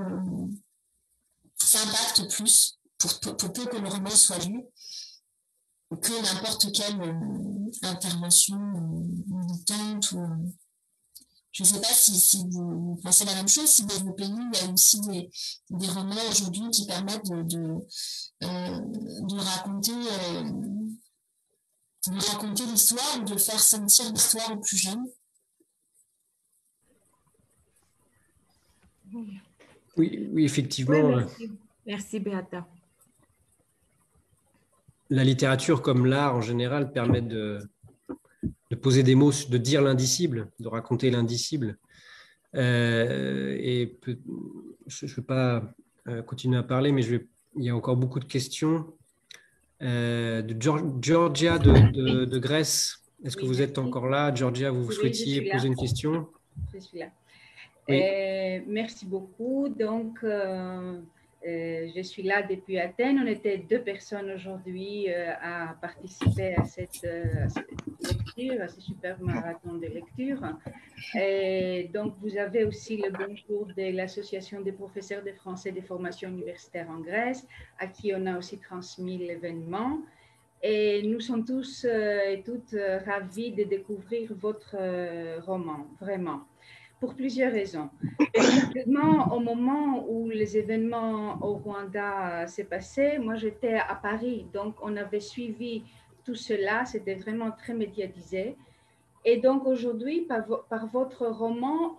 C: ça impacte plus, pour peu que le roman soit lu, que n'importe quelle intervention militante ou... Je ne sais pas si vous pensez la même chose, si dans vos pays, il y a aussi des romans aujourd'hui qui permettent de raconter l'histoire ou de faire sentir l'histoire aux plus jeunes.
A: Oui, effectivement.
F: Oui, merci. Merci, Beata.
A: la littérature, comme l'art en général, permet de poser des mots, de dire l'indicible, de raconter l'indicible. Je ne vais pas continuer à parler, mais il y a encore beaucoup de questions. De Georgia de Grèce. Est-ce que vous êtes encore là? Georgia, vous souhaitiez poser une question?
G: Je suis là.
A: Oui.
G: Merci beaucoup. Donc, je suis là depuis Athènes. On était 2 personnes aujourd'hui à participer à cette lecture, à ce super marathon de lecture. Et donc, vous avez aussi le bonjour de l'Association des professeurs de français des formations universitaires en Grèce, à qui on a aussi transmis l'événement. Et nous sommes tous et toutes ravis de découvrir votre roman, vraiment, pour plusieurs raisons. Exactement au moment où les événements au Rwanda s'est passé, moi j'étais à Paris, donc on avait suivi tout cela, c'était vraiment très médiatisé. Et donc aujourd'hui, par votre roman,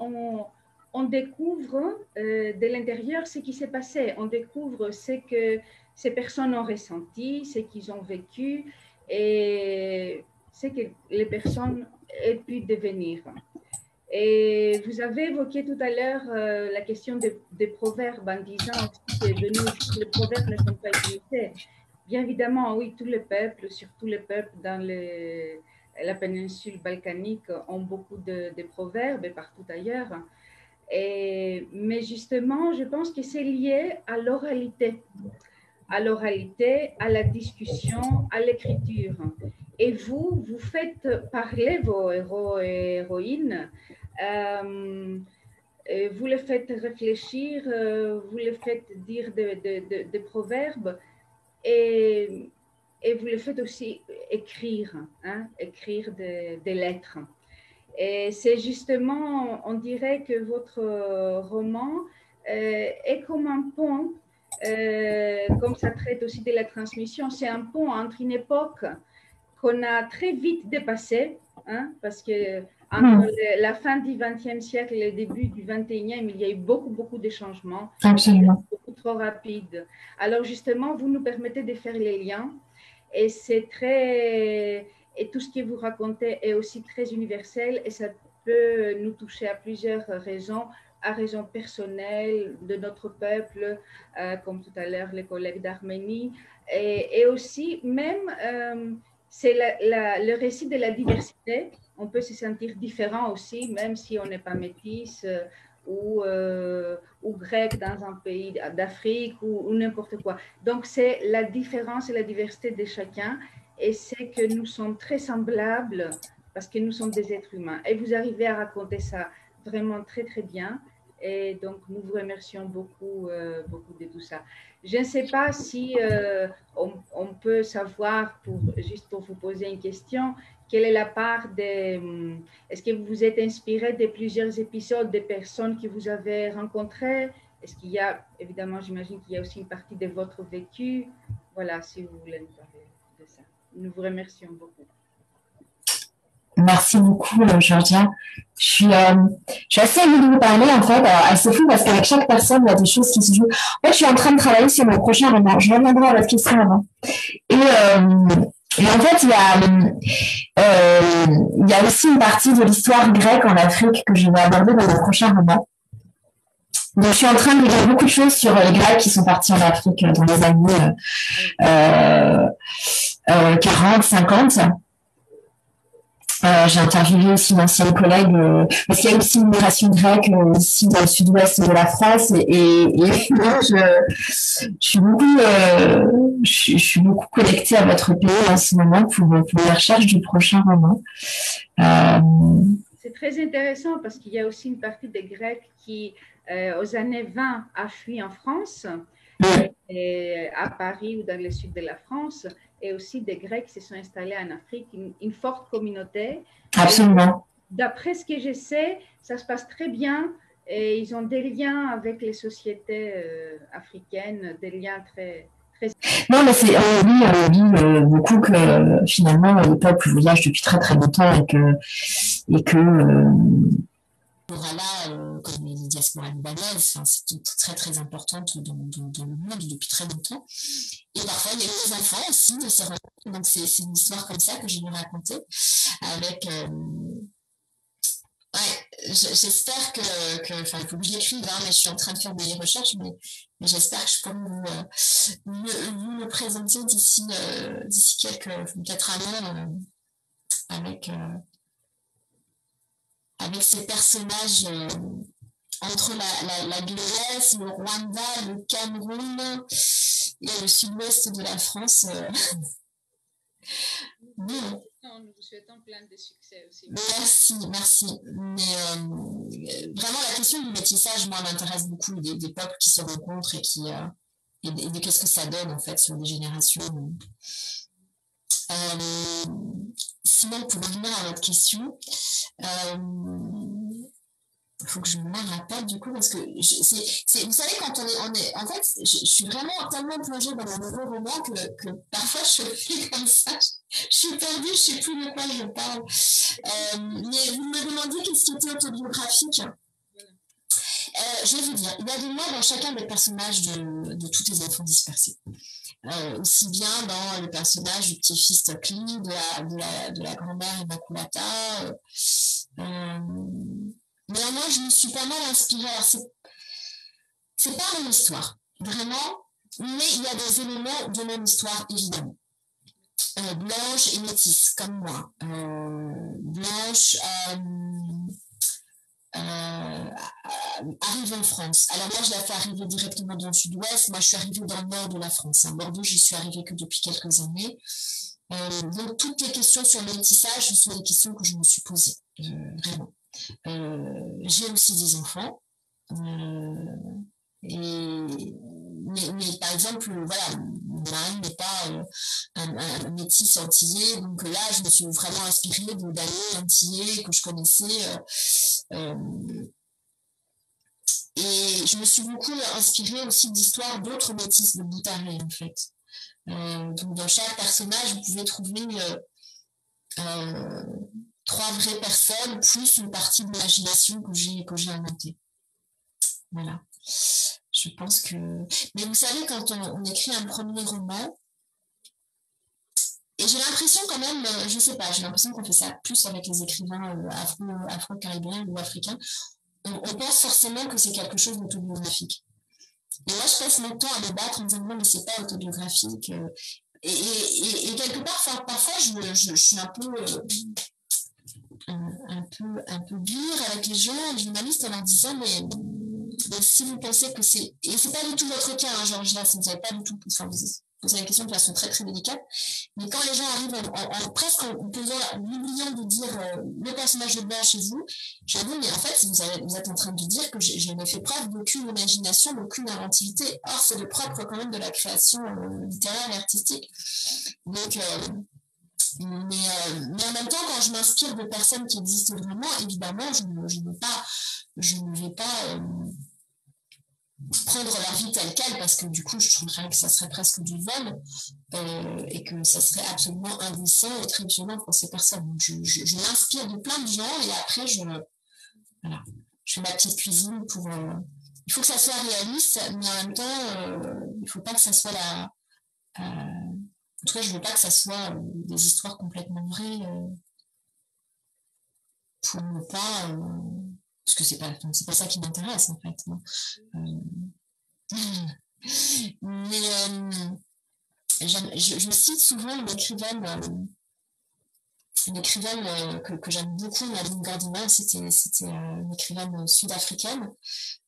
G: on découvre de l'intérieur ce qui s'est passé, on découvre ce que ces personnes ont ressenti, ce qu'ils ont vécu et ce que les personnes aient pu devenir. Et vous avez évoqué tout à l'heure la question des proverbes en disant que de nos jours, les proverbes ne sont pas utilisés. Bien évidemment, oui, tous les peuples, surtout les peuples dans la péninsule balkanique, ont beaucoup de proverbes et partout ailleurs. Mais justement, je pense que c'est lié à l'oralité, à la discussion, à l'écriture. Et vous faites parler vos héros et héroïnes, vous les faites réfléchir, vous les faites dire des proverbes et vous les faites aussi écrire, écrire des lettres. Et c'est justement, on dirait que votre roman est comme un pont. Comme ça traite aussi de la transmission, c'est un pont entre une époque qu'on a très vite dépassée, parce que entre la fin du XXe siècle et le début du XXIe, il y a eu beaucoup de changements.
C: Absolument.
G: Beaucoup trop rapide. Alors justement, vous nous permettez de faire les liens et c'est très... Et tout ce que vous racontez est aussi très universel et ça peut nous toucher à plusieurs raisons, à raison personnelle de notre peuple, comme tout à l'heure les collègues d'Arménie, et aussi même c'est le récit de la diversité. On peut se sentir différent aussi, même si on n'est pas métis ou grec dans un pays d'Afrique ou n'importe quoi. Donc c'est la différence et la diversité de chacun, et c'est que nous sommes très semblables parce que nous sommes des êtres humains. Et vous arrivez à raconter ça vraiment très bien. Et donc, nous vous remercions beaucoup de tout ça. Je ne sais pas si on peut savoir, juste pour vous poser une question, quelle est la part des... Est-ce que vous vous êtes inspiré de plusieurs épisodes des personnes que vous avez rencontrées? Est-ce qu'il y a, évidemment, j'imagine qu'il y a aussi une partie de votre vécu. Voilà, si vous voulez nous parler de ça. Nous vous remercions beaucoup.
C: Merci beaucoup, Georgia. Je suis assez émue de vous parler, en fait. Alors, c'est fou parce qu'avec chaque personne, il y a des choses qui se jouent. En fait, je suis en train de travailler sur mon prochain roman. Je reviendrai à votre question avant. Et en fait, il y a aussi une partie de l'histoire grecque en Afrique que je vais aborder dans mon prochain roman. Donc, je suis en train de lire beaucoup de choses sur les Grecs qui sont partis en Afrique dans les années 40, 50. J'ai interviewé aussi une ancienne collègue parce qu'il y a aussi une migration grecque ici dans le sud-ouest de la France et je suis beaucoup connectée à votre pays en ce moment pour la recherche du prochain roman.
G: C'est très intéressant parce qu'il y a aussi une partie des Grecs qui, aux années 20, a fui en France, et à Paris ou dans le sud de la France. Et aussi des Grecs qui se sont installés en Afrique, une forte communauté.
C: Absolument.
G: D'après ce que je sais, ça se passe très bien et ils ont des liens avec les sociétés africaines, des liens très...
C: Non, mais on dit beaucoup que finalement les peuples voyagent depuis très longtemps et que diaspora-là, comme les diasporas libanaises, c'est très très importante dans le monde depuis très longtemps. Et parfois, il y a eu des enfants aussi de ces rencontres. Donc, c'est une histoire comme ça que je vais raconter avec... j'espère que il faut que je l'écrive, mais je suis en train de faire des recherches, mais j'espère que je peux vous le présenter d'ici peut-être un an, avec ces personnages entre la Grèce, le Rwanda, le Cameroun et le sud-ouest de la France. Bon.
G: Nous vous souhaitons plein de succès aussi.
C: Merci. Mais vraiment, la question du métissage, moi, m'intéresse beaucoup, des peuples qui se rencontrent et de qu'est-ce que ça donne, en fait, sur des générations. Sinon, pour revenir à votre question, il faut que je me rappelle du coup, parce que vous savez, quand on est en fait, je suis vraiment tellement plongée dans mon nouveau roman que parfois je fais comme ça, je suis perdue, je ne sais plus de quoi je parle. Mais vous me demandiez qu'est-ce qui était autobiographique. Je vais vous dire, il y a de moi dans chacun des personnages de tous les enfants dispersés. Aussi bien dans le personnage du petit-fils Tokli, de la grand-mère Immaculata. Néanmoins, je me suis pas mal inspirée. Alors, c'est pas mon histoire, vraiment, mais il y a des éléments de mon histoire, évidemment. Blanche et métisse, comme moi. Blanche arrive en France. Alors moi, je l'ai fait arriver directement dans le sud-ouest. Moi, je suis arrivée dans le nord de la France. À Bordeaux, j'y suis arrivée que depuis quelques années. Donc, toutes les questions sur le métissage, ce sont des questions que je me suis posées, vraiment. J'ai aussi des enfants. Mais par exemple, voilà, mon mari n'est pas un métis antillais, donc là, je me suis vraiment inspirée d'amis antillais que je connaissais. Et je me suis beaucoup inspirée aussi d'histoires d'autres métis de Boutaré, en fait. Donc, dans chaque personnage, vous pouvez trouver 3 vraies personnes, plus une partie de l'imagination que j'ai inventée. Voilà. Je pense que... Mais vous savez, quand on écrit un premier roman, et j'ai l'impression quand même, je sais pas, j'ai l'impression qu'on fait ça plus avec les écrivains afro-caribéens ou africains, on pense forcément que c'est quelque chose d'autobiographique. Et moi, je passe mon temps à me battre en me disant non, mais c'est pas autobiographique. Et quelque part, parfois, je suis un peu dure avec les gens, les journalistes, en leur disant mais si vous pensez que c'est... Et c'est pas du tout votre cas, hein, Georges, là, vous n'avez pas du tout... Enfin, vous posez la question de façon très, très délicate. Mais quand les gens arrivent presque en oubliant de dire le personnage de Blanche chez vous, je dis, mais en fait, vous êtes en train de dire que je n'ai fait preuve d'aucune imagination, d'aucune inventivité. Or, c'est le propre quand même de la création littéraire et artistique. Donc... Mais en même temps, quand je m'inspire de personnes qui existent vraiment, évidemment, je ne vais pas prendre leur vie telle quelle, parce que du coup, je trouverais que ça serait presque du vol et que ça serait absolument indécent et très violent pour ces personnes. Donc, je m'inspire de plein de gens et après, je fais ma petite cuisine pour... il faut que ça soit réaliste, mais en même temps, il ne faut pas que ça soit en tout cas, je ne veux pas que ça soit des histoires complètement vraies pour ne pas... parce que c'est pas ça qui m'intéresse, en fait. Mais je cite souvent une écrivaine que j'aime beaucoup, Nadine Gordimer. C'était une écrivaine sud-africaine.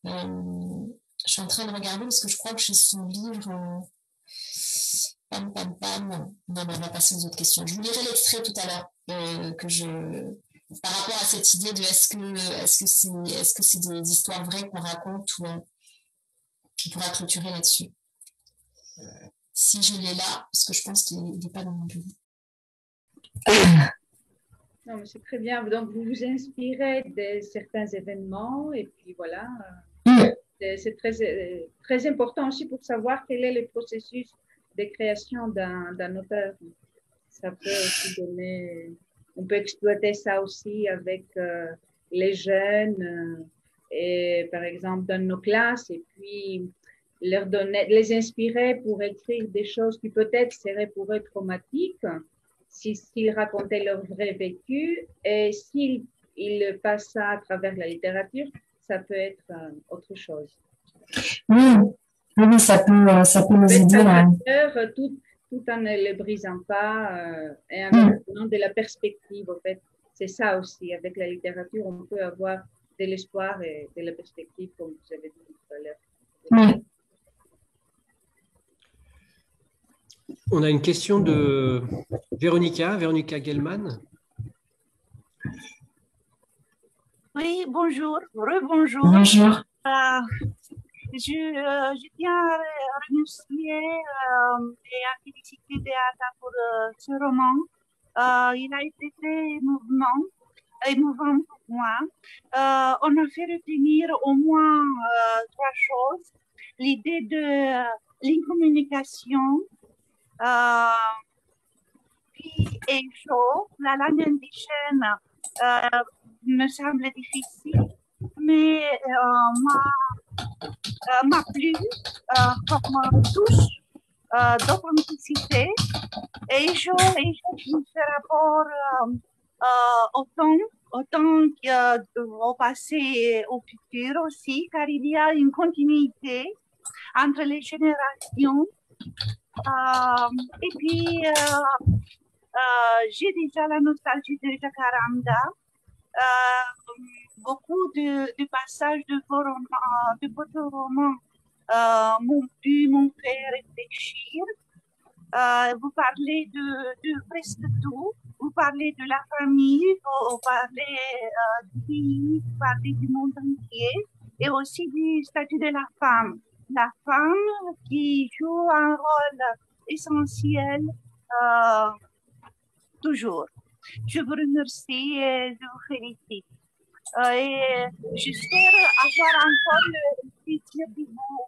C: Je suis en train de regarder parce que je crois que chez son livre... Pam. Non, on va passer aux autres questions. Je vous lirai l'extrait tout à l'heure par rapport à cette idée de est-ce que c'est des histoires vraies qu'on raconte ou on pourra clôturer là-dessus. Si je l'ai là, parce que je pense qu'il n'est pas dans mon bureau.
G: Non, mais c'est très bien. Donc, vous vous inspirez de certains événements et puis voilà. C'est très, très important aussi pour savoir quel est le processus de création d'un auteur. Ça peut aussi donner... On peut exploiter ça aussi avec les jeunes, et, par exemple, dans nos classes, et puis leur donner, les inspirer pour écrire des choses qui peut-être seraient pour eux traumatiques, s'ils racontaient leur vrai vécu, et s'ils passent ça à travers la littérature, ça peut être autre chose.
C: Oui, oui, ça peut nous aider à...
G: Tout en ne le brisant pas et en donnant de la perspective, en fait. C'est ça aussi, avec la littérature, on peut avoir de l'espoir et de la perspective, comme vous avez dit tout à l'heure.
C: Oui.
A: On a une question de Véronica Gelman.
E: Oui, bonjour, rebonjour.
C: Bonjour.
E: Je tiens à remercier et à féliciter Beata pour ce roman. Il a été très émouvant pour moi. On a fait retenir au moins 3 choses. L'idée de l'incommunication, puis et chaud, la langue indigène me semble difficile, mais m'a plu comme touche d'authenticité et je ce rapport autant au passé et au futur aussi, car il y a une continuité entre les générations. Et puis, j'ai déjà la nostalgie de Jacaranda. Beaucoup de passages de votre roman m'ont fait réfléchir. Vous parlez de presque tout. Vous parlez de la famille, vous parlez du pays, vous parlez du monde entier et aussi du statut de la femme. La femme qui joue un rôle essentiel toujours. Je vous remercie et je vous félicite. Et j'espère avoir encore le plaisir de vous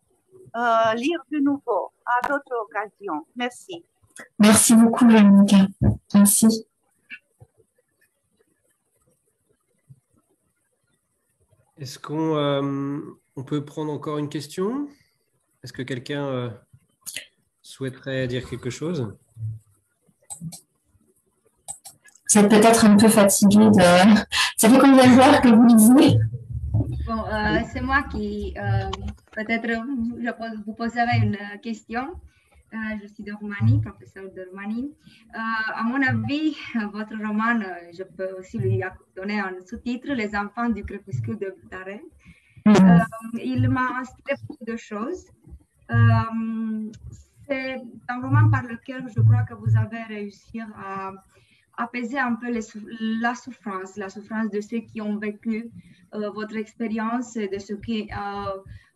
E: lire de nouveau à d'autres occasions. Merci.
C: Merci beaucoup, Véronica. Merci.
A: Est-ce qu'on peut prendre encore une question? Est-ce que quelqu'un souhaiterait dire quelque chose?
C: Vous êtes peut-être un peu fatigué de... Ça fait combien d'heures que vous lisez?
H: Bon, c'est moi qui, peut-être, je vous poserai une question. Je suis de Roumanie, professeur de Roumanie. À mon avis, votre roman, je peux aussi lui donner un sous-titre, Les enfants du crépuscule de Darren. Il m'a inspiré beaucoup de choses. C'est un roman par lequel je crois que vous avez réussi à apaiser un peu la souffrance de ceux qui ont vécu votre expérience, de ceux qui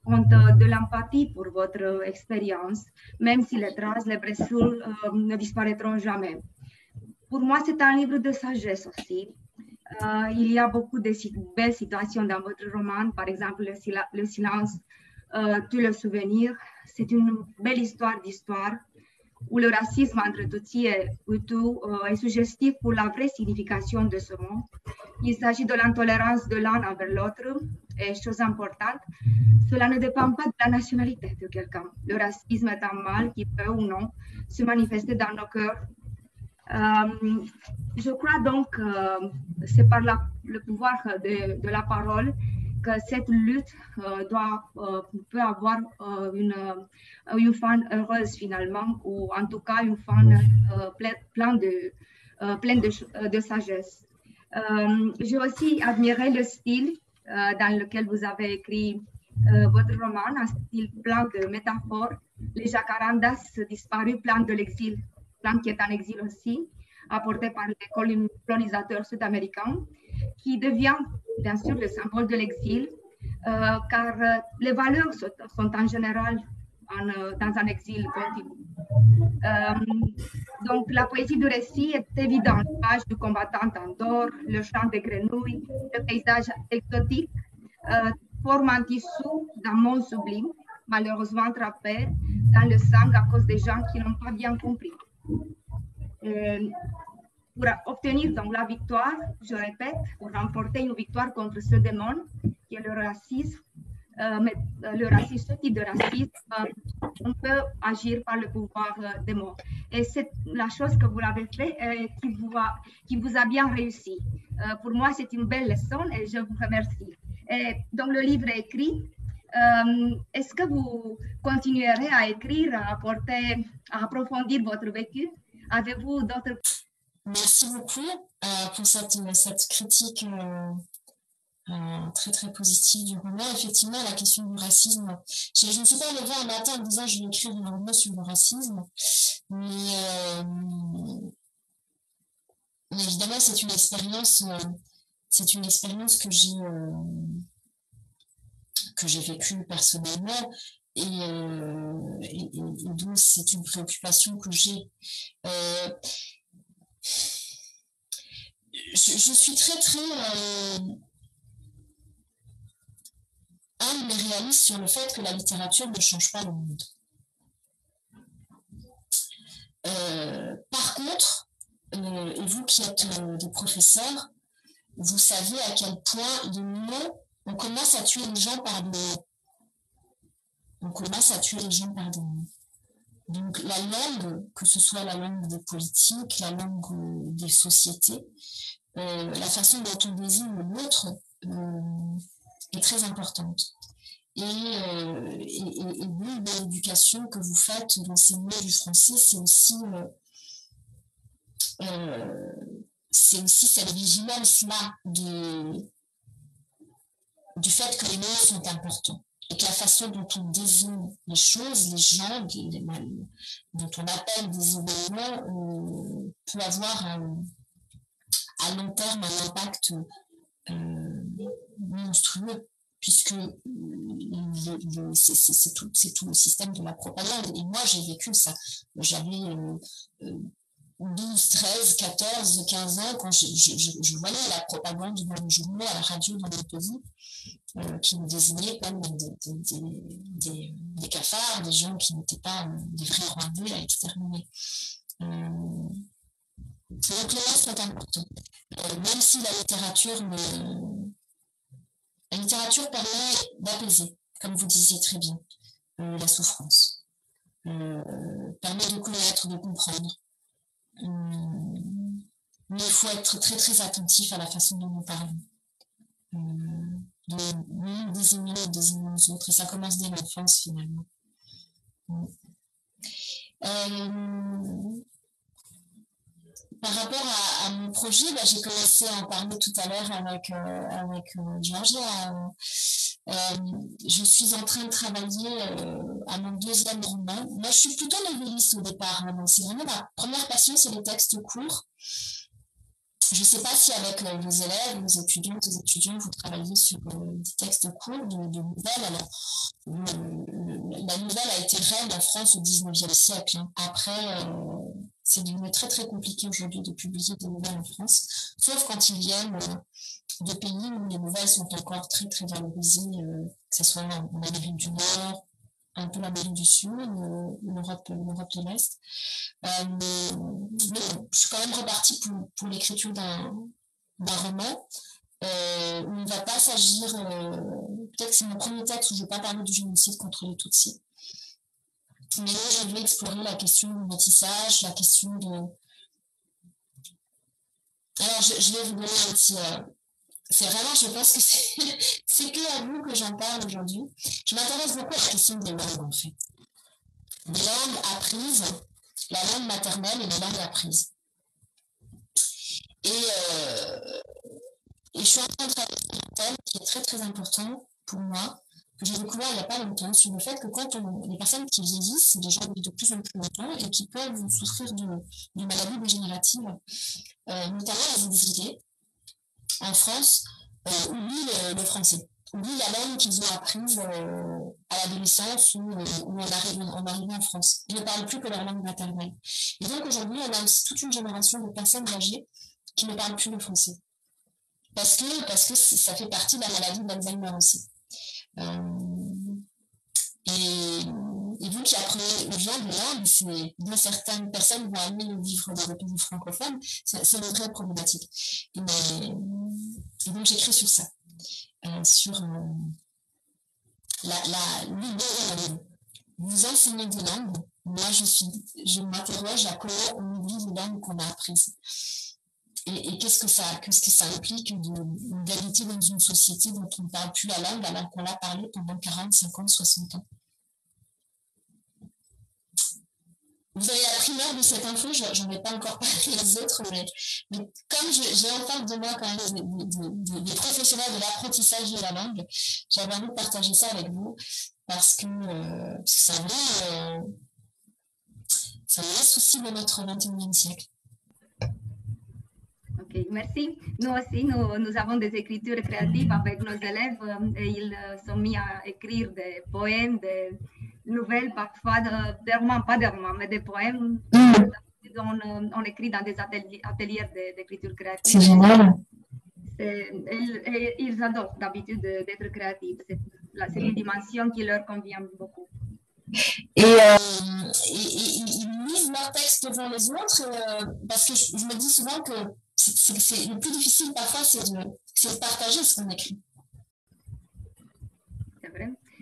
H: ont de l'empathie pour votre expérience, même si les traces, les blessures ne disparaîtront jamais. Pour moi, c'est un livre de sagesse aussi. Il y a beaucoup de belles situations dans votre roman, par exemple le silence tue le souvenir. C'est une belle histoire d'histoire où le racisme entre Tutsi et Hutu est suggestif pour la vraie signification de ce mot. Il s'agit de l'intolérance de l'un envers l'autre et, chose importante, cela ne dépend pas de la nationalité de quelqu'un. Le racisme est un mal qui peut ou non se manifester dans nos cœurs. Je crois donc que c'est par le pouvoir de la parole que cette lutte peut avoir une fin heureuse finalement, ou en tout cas une fin pleine de sagesse. J'ai aussi admiré le style dans lequel vous avez écrit votre roman, un style plein de métaphores. Les jacarandas disparus, plein de l'exil, plein qui est en exil aussi, apporté par les colonisateurs sud-américains, qui devient bien sûr le symbole de l'exil, car les valeurs sont en général dans un exil continu. Donc la poésie du récit est évidente, l'image du combattant en dehors, le chant des grenouilles, le paysage exotique forment un tissu d'un monde sublime, malheureusement trapé dans le sang à cause des gens qui n'ont pas bien compris. pour obtenir donc la victoire, je répète, pour remporter une victoire contre ce démon qui est le racisme, mais le racisme, ce type de racisme, on peut agir par le pouvoir des mots. Et c'est la chose que vous avez fait qui vous a bien réussi. Pour moi, c'est une belle leçon et je vous remercie. Et donc, le livre est écrit. Est-ce que vous continuerez à écrire, à approfondir votre vécu? Avez-vous d'autres...
C: Merci beaucoup pour cette critique très très positive du roman. Effectivement, la question du racisme, je ne me suis pas levée un matin en disant je vais écrire un roman sur le racisme, mais évidemment c'est une expérience que j'ai vécue personnellement et donc c'est une préoccupation que j'ai. Je suis très très humble et réaliste sur le fait que la littérature ne change pas le monde. Par contre, et vous qui êtes des professeurs, vous savez à quel point les mots, on commence à tuer les gens par des mots. On commence à tuer les gens par des mots. Donc la langue, que ce soit la langue des politiques, la langue des sociétés, la façon dont on désigne l'autre est très importante. Et l'éducation que vous faites dans ces mots du français, c'est aussi cette vigilance-là du fait que les mots sont importants et que la façon dont on désigne les choses, les gens, dont on appelle des événements, peut avoir à long terme un impact monstrueux, puisque c'est tout le système de la propagande. Et moi, j'ai vécu ça. J'avais 12, 13, 14, 15 ans quand je voyais la propagande dans les journaux, à la radio dans les pays, qui nous désignaient comme des cafards, des gens qui n'étaient pas des vrais Rwandais à exterminer. Donc les mots sont importants. Même si la littérature permet d'apaiser, comme vous disiez très bien, la souffrance. Permet de connaître, de comprendre. Mais il faut être très très attentif à la façon dont nous parlons. Nous désignons les autres, et ça commence dès l'enfance finalement. Par rapport à mon projet, j'ai commencé à en parler tout à l'heure avec Georgia. Je suis en train de travailler à mon deuxième roman. Moi, je suis plutôt novelliste au départ. Donc c'est vraiment ma première passion, c'est les textes courts. Je ne sais pas si avec vos élèves, vos étudiantes, vos étudiants, vous travaillez sur des textes courts de nouvelles. Alors, la nouvelle a été reine en France au 19e siècle. Après, c'est devenu très très compliqué aujourd'hui de publier des nouvelles en France, sauf quand ils viennent de pays où les nouvelles sont encore très très valorisées, que ce soit en Amérique du Nord, un peu l'Amérique du Sud, l'Europe de l'Est. Mais bon, je suis quand même repartie pour l'écriture d'un roman où il ne va pas s'agir, peut-être que c'est mon premier texte où je ne vais pas parler du génocide contre les Tutsis. Mais là, je vais explorer la question du métissage, la question de... Alors, je vais vous donner un petit... C'est vraiment, je pense que c'est que à vous que j'en parle aujourd'hui. Je m'intéresse beaucoup à la question des langues, en fait. Des langues apprises, la langue maternelle et les langues apprises. Et je suis en train de travailler sur un thème qui est très très important pour moi, que j'ai découvert il n'y a pas longtemps, sur le fait que quand les personnes qui vieillissent, des gens de plus en plus longtemps et qui peuvent souffrir de maladies dégénératives, notamment les exilés, en France, oublient le français, oublient la langue qu'ils ont apprise à l'adolescence ou en arrivant en France. Ils ne parlent plus que leur langue maternelle. Et donc aujourd'hui, on a aussi toute une génération de personnes âgées qui ne parlent plus le français. Parce que ça fait partie de la maladie d'Alzheimer aussi. Et vous qui apprenez, vient de langue, dont certaines personnes vont amener le vivre dans les pays francophones, c'est une vraie problématique. Et donc j'écris sur ça, sur l'idée de la langue. Vous enseignez des langues, moi je m'interroge à comment on oublie les langues qu'on a apprises. Et qu'est-ce que ça implique d'habiter dans une société dont on ne parle plus la langue alors qu'on l'a parlé pendant 40, 50, 60 ans. Vous avez la primeur de cette info, j'en ai pas encore parlé les autres, mais comme j'ai en face de moi quand même des professionnels de l'apprentissage de la langue, j'avais envie de partager ça avec vous parce que c'est un vrai souci de notre 21e siècle.
H: Ok, merci. Nous aussi, nous avons des écritures créatives avec nos élèves et ils sont mis à écrire des poèmes, des nouvelles, parfois, pas des romans, mais des poèmes. On écrit dans des ateliers d'écriture créative.
C: C'est génial.
H: Ils adorent d'habitude d'être créatifs. C'est une dimension qui leur convient beaucoup.
C: Et ils lisent leurs textes devant les autres parce que je me dis souvent que c'est le plus difficile parfois, c'est de partager ce qu'on écrit.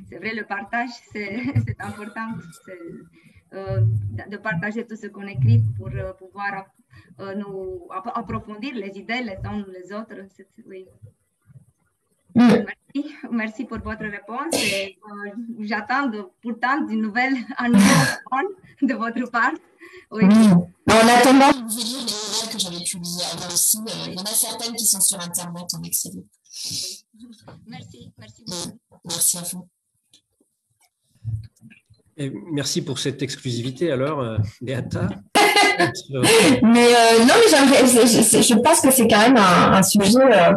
H: C'est vrai, le partage, c'est important de partager tout ce qu'on écrit pour pouvoir nous approfondir les idées les uns les autres. Oui. Merci pour votre réponse. J'attends pourtant une nouvelle de votre part. Oui.
C: En attendant, je vais lire les nouvelles que j'avais publiées avant aussi. Il y en a certaines qui sont sur Internet en accès.
H: Oui. Merci beaucoup.
C: Merci à vous.
A: Et merci pour cette exclusivité alors, Beata.
C: Mais non, mais je pense que c'est quand même un sujet.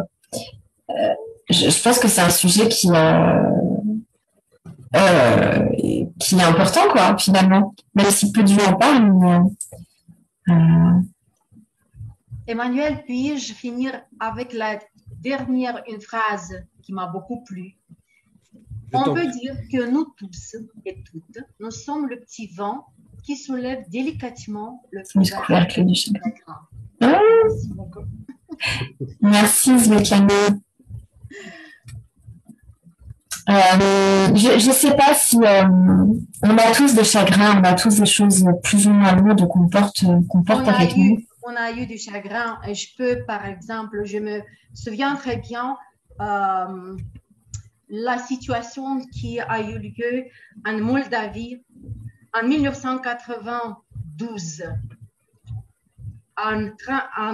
C: Je pense que c'est un sujet qui est important, quoi, finalement. Même si peu de gens en parlent.
D: Emmanuel, puis-je finir avec une phrase qui m'a beaucoup plu. On peut dire que nous tous et toutes, nous sommes le petit vent qui soulève délicatement le couvercle du chagrin. Merci beaucoup.
C: Merci, Svetlana. Je ne sais pas si on a tous des chagrins, on a tous des choses plus ou moins lourdes qu'on porte avec nous.
D: On a eu du chagrin. Et je peux, par exemple, je me souviens très bien la situation qui a eu lieu en Moldavie en 1992, en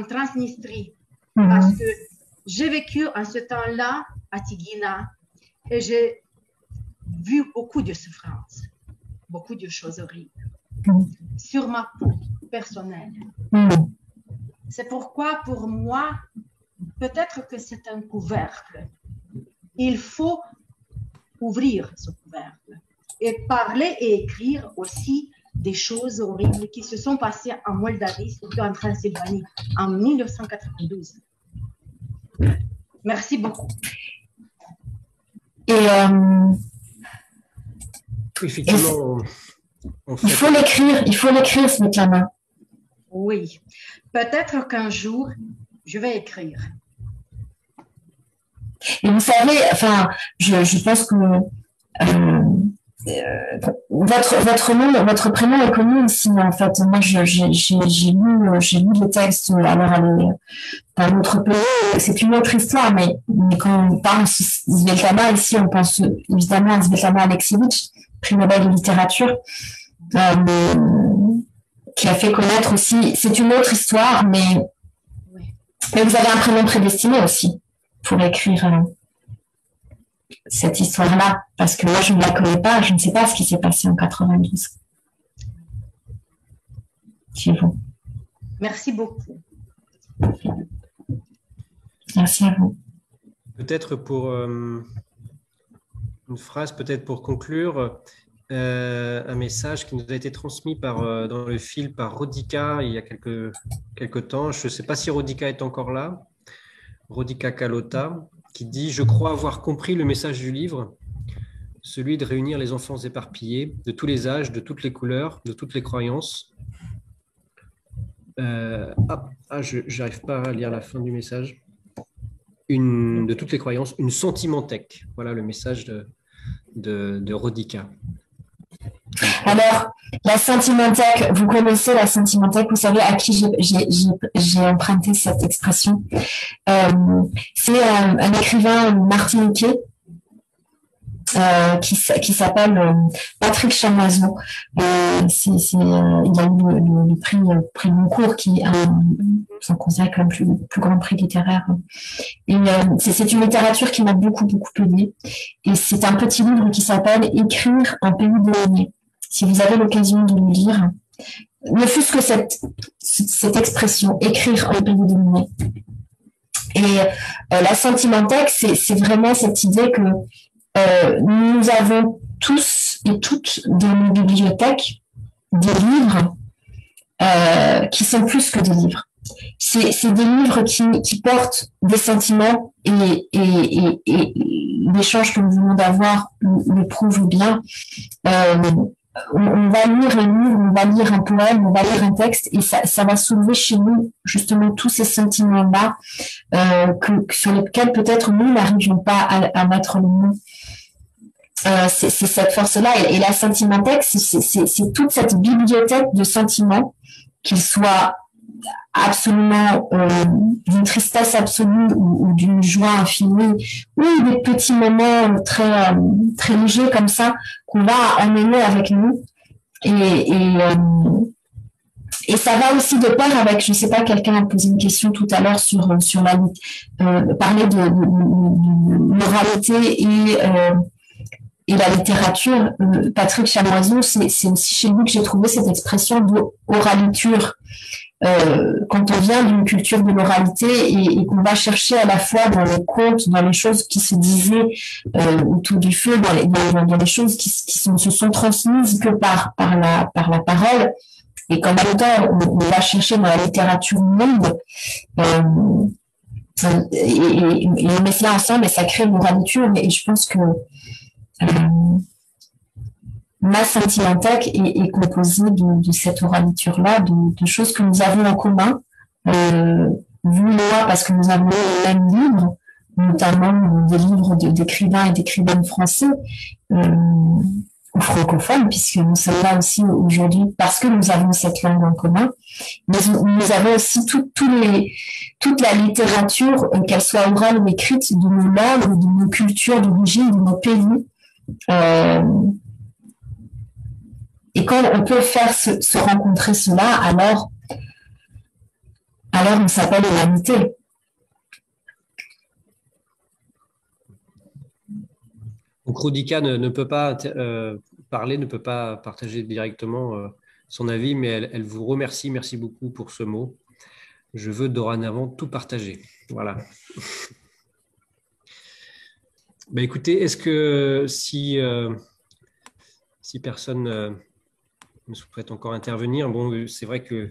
D: Transnistrie, parce que j'ai vécu en ce temps-là à Tighina et j'ai vu beaucoup de souffrances, beaucoup de choses horribles sur ma peau personnelle. C'est pourquoi, pour moi, peut-être que c'est un couvercle. Il faut ouvrir ce couvercle et parler et écrire aussi des choses horribles qui se sont passées en Moldavie, surtout en Transylvanie, en 1992. Merci beaucoup.
C: Et
A: effectivement,
C: il faut l'écrire, Svetlana.
D: Oui, peut-être qu'un jour, je vais écrire.
C: Et vous savez, enfin, je pense que votre nom, votre prénom est connu aussi. En fait, moi, j'ai lu les textes. Alors, elle est d'un autre pays. C'est une autre histoire, mais quand on parle de Svetlana ici, on pense évidemment à Svetlana Alexievitch, prix Nobel de littérature, qui a fait connaître aussi. C'est une autre histoire, mais vous avez un prénom prédestiné aussi pour écrire cette histoire-là, parce que moi, je ne la connais pas, je ne sais pas ce qui s'est passé en 92. C'est vous.
D: Merci beaucoup.
C: Merci à vous.
A: Peut-être pour une phrase, peut-être pour conclure, un message qui nous a été transmis dans le fil par Rodika il y a quelques temps. Je ne sais pas si Rodika est encore là. Rodika Kalota, qui dit « Je crois avoir compris le message du livre. celui de réunir les enfants éparpillés de tous les âges, de toutes les couleurs, de toutes les croyances. Je n'arrive pas à lire la fin du message. De toutes les croyances, une sentimenthèque. Voilà le message de Rodica.
C: Alors, la sentimenthèque, vous connaissez la sentimenthèque, vous savez à qui j'ai emprunté cette expression. C'est un écrivain martiniquais qui s'appelle Patrick Chamoiseau. Il a eu le prix Goncourt, qui sont considérés comme le plus grand prix littéraire. Et c'est une littérature qui m'a beaucoup aidée. Et c'est un petit livre qui s'appelle Écrire un pays désigné. Si vous avez l'occasion de le lire, ne fût-ce que cette expression, écrire un pays désigné. Et la sentimenthèque, c'est vraiment cette idée que nous avons tous et toutes dans nos bibliothèques des livres qui sont plus que des livres. C'est des livres qui portent des sentiments et l'échange que nous venons d'avoir le prouve bien. On va lire un livre, on va lire un poème, on va lire un texte et ça va soulever chez nous justement tous ces sentiments-là sur lesquels peut-être nous n'arrivions pas à mettre le mot. C'est cette force-là et la sentimenthèque, c'est toute cette bibliothèque de sentiments, qu'ils soient absolument d'une tristesse absolue ou d'une joie infinie, ou des petits moments très légers comme ça qu'on va emmener avec nous. Et ça va aussi de pair avec, je ne sais pas, quelqu'un a posé une question tout à l'heure sur parler de l'oralité et la littérature. Patrick Chamoiseau, c'est aussi chez lui que j'ai trouvé cette expression d'oraliture. Quand on vient d'une culture de l'oralité et qu'on va chercher à la fois dans les contes, dans les choses qui se disaient autour du feu, dans les choses qui se sont transmises que par la parole, et qu'en même temps on va chercher dans la littérature monde, et on met cela ensemble et ça crée une oraliture. Et je pense que ma sentimenthèque est composée de cette oraliture-là, de choses que nous avons en commun, vous et moi, parce que nous avons les mêmes livres, notamment des livres d'écrivains et d'écrivaines français ou francophones, puisque nous sommes là aussi aujourd'hui parce que nous avons cette langue en commun. Mais nous avons aussi toute la littérature, qu'elle soit orale ou écrite, de nos langues, de nos cultures d'origine, de nos pays. Et quand on peut faire se rencontrer cela, alors on s'appelle l'humanité.
A: Donc Rodica ne peut pas parler, ne peut pas partager directement son avis, mais elle vous remercie. Merci beaucoup pour ce mot. Je veux dorénavant tout partager. Voilà. Ben écoutez, est-ce que si personne ne souhaite encore intervenir, bon, c'est vrai que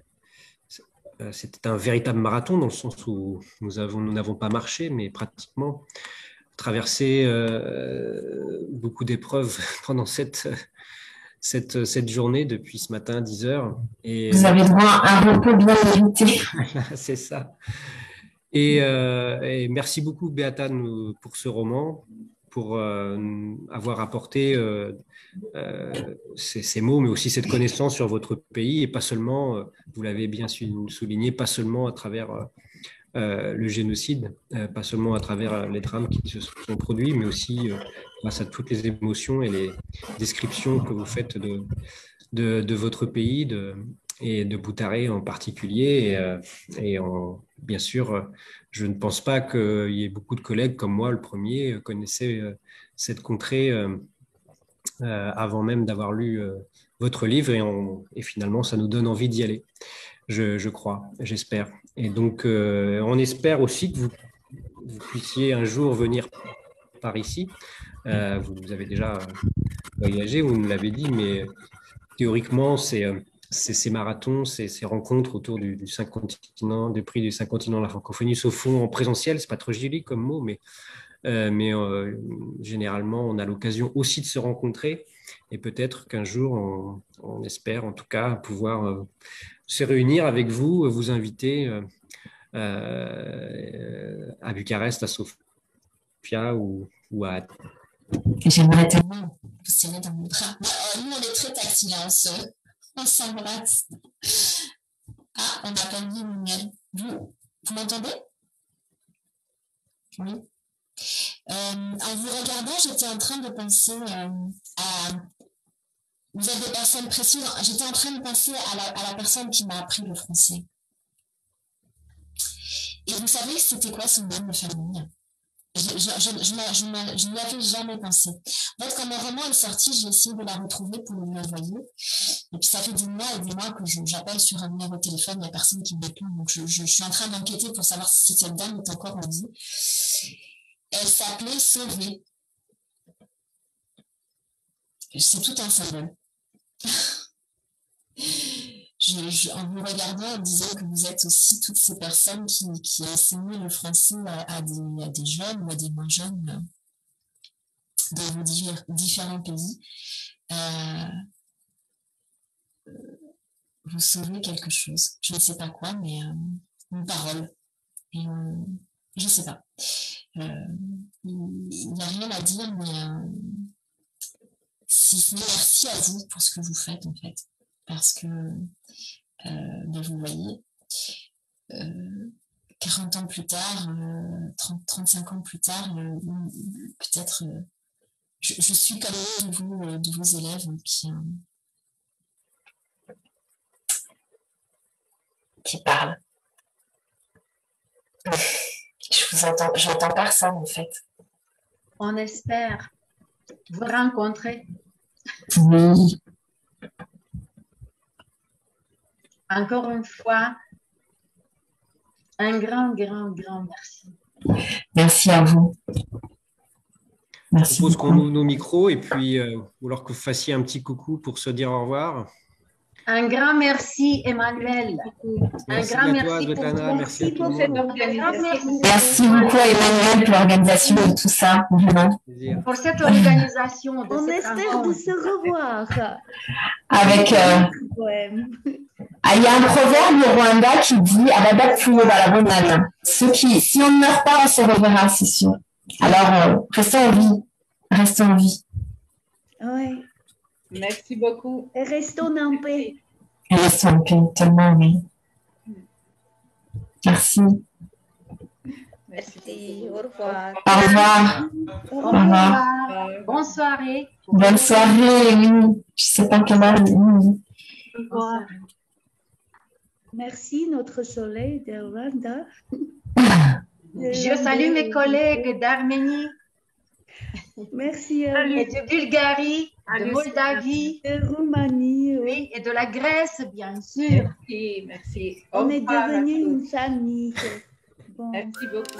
A: c'était un véritable marathon dans le sens où nous n'avons pas marché, mais pratiquement traversé beaucoup d'épreuves pendant cette journée depuis ce matin, 10 heures. Et
C: vous avez droit à un repos bien mérité.
A: C'est ça. Et merci beaucoup, Beata, pour ce roman, pour avoir apporté ces mots, mais aussi cette connaissance sur votre pays, et pas seulement, vous l'avez bien souligné, pas seulement à travers le génocide, pas seulement à travers les drames qui se sont produits, mais aussi grâce à toutes les émotions et les descriptions que vous faites de votre pays et de Boutaré en particulier. Bien sûr, je ne pense pas qu'il y ait beaucoup de collègues comme moi, le premier, connaissaient cette contrée avant même d'avoir lu votre livre, et finalement, ça nous donne envie d'y aller. Je crois, j'espère. Et donc, on espère aussi que vous puissiez un jour venir par ici. Vous avez déjà voyagé, vous nous l'avez dit, mais théoriquement, ces marathons, ces rencontres autour du 5 continents, du prix du 5 continents de la francophonie, se font en présentiel. C'est pas trop joli comme mot, mais mais généralement, on a l'occasion aussi de se rencontrer et peut-être qu'un jour, on espère en tout cas pouvoir se réunir avec vous, vous inviter à Bucarest, à Sofia ou à...
C: J'aimerais tellement vous serrer dans mon bras. Nous, on est très tactiles, on s'embrasse. Ah, on a perdu Emmanuel. Vous m'entendez? Oui. En vous regardant, j'étais en train de penser à... Vous êtes des personnes précises. J'étais en train de penser à la personne qui m'a appris le français. Et vous savez, c'était quoi son nom de famille? Je n'y avais jamais pensé. En fait, quand mon roman est sorti, j'ai essayé de la retrouver pour lui envoyer. Et puis, ça fait des mois et des mois que j'appelle sur un numéro de téléphone, il n'y a personne qui me répond. Donc, je suis en train d'enquêter pour savoir si cette dame est encore en vie. Elle s'appelait Sauvée. C'est tout un symbole. En vous regardant, en disant que vous êtes aussi toutes ces personnes qui enseignent le français à des jeunes ou à des moins jeunes dans vos différents pays, vous sauvez quelque chose. Je ne sais pas quoi, mais une parole. Et je ne sais pas. Il n'y a rien à dire, mais si ce n'est merci à vous pour ce que vous faites, en fait. Parce que, vous voyez, 40 ans plus tard, 35 ans plus tard, peut-être, je suis comme de vos élèves qui parlent. J'entends personne, en fait.
D: On espère vous rencontrer.
C: Oui.
D: Encore une fois, un grand merci.
C: Merci à vous. Merci.
A: Je propose qu'on ouvre nos micros et puis, ou alors que vous fassiez un petit coucou pour se dire au revoir.
D: Un grand merci, Emmanuel.
A: Merci
D: un grand
A: à toi, Svetlana. Merci à tout le monde.
C: Merci beaucoup, Emmanuel, pour l'organisation de tout ça. Vraiment.
D: Pour cette organisation.
E: On espère de se revoir.
C: Avec... il y a un proverbe au Rwanda qui dit si on ne meurt pas, on se reverra, c'est sûr. Alors, restons en vie. Restons en vie.
E: Oui.
G: Merci beaucoup.
E: Et restons en paix.
C: Restons en paix, tellement, oui. Merci.
E: Merci. Au revoir.
C: Au revoir.
D: Au revoir. Bonne soirée.
C: Bonne soirée, oui. Je ne sais pas quelle heure. Oui.
D: Au revoir.
E: Merci, notre soleil de Rwanda.
D: Je salue mes collègues d'Arménie.
E: Merci.
D: Et de Bulgarie, de Moldavie,
E: de Roumanie.
D: Oui, et de la Grèce, bien sûr.
G: Merci.
E: On est devenus une famille. Bon.
G: Merci beaucoup.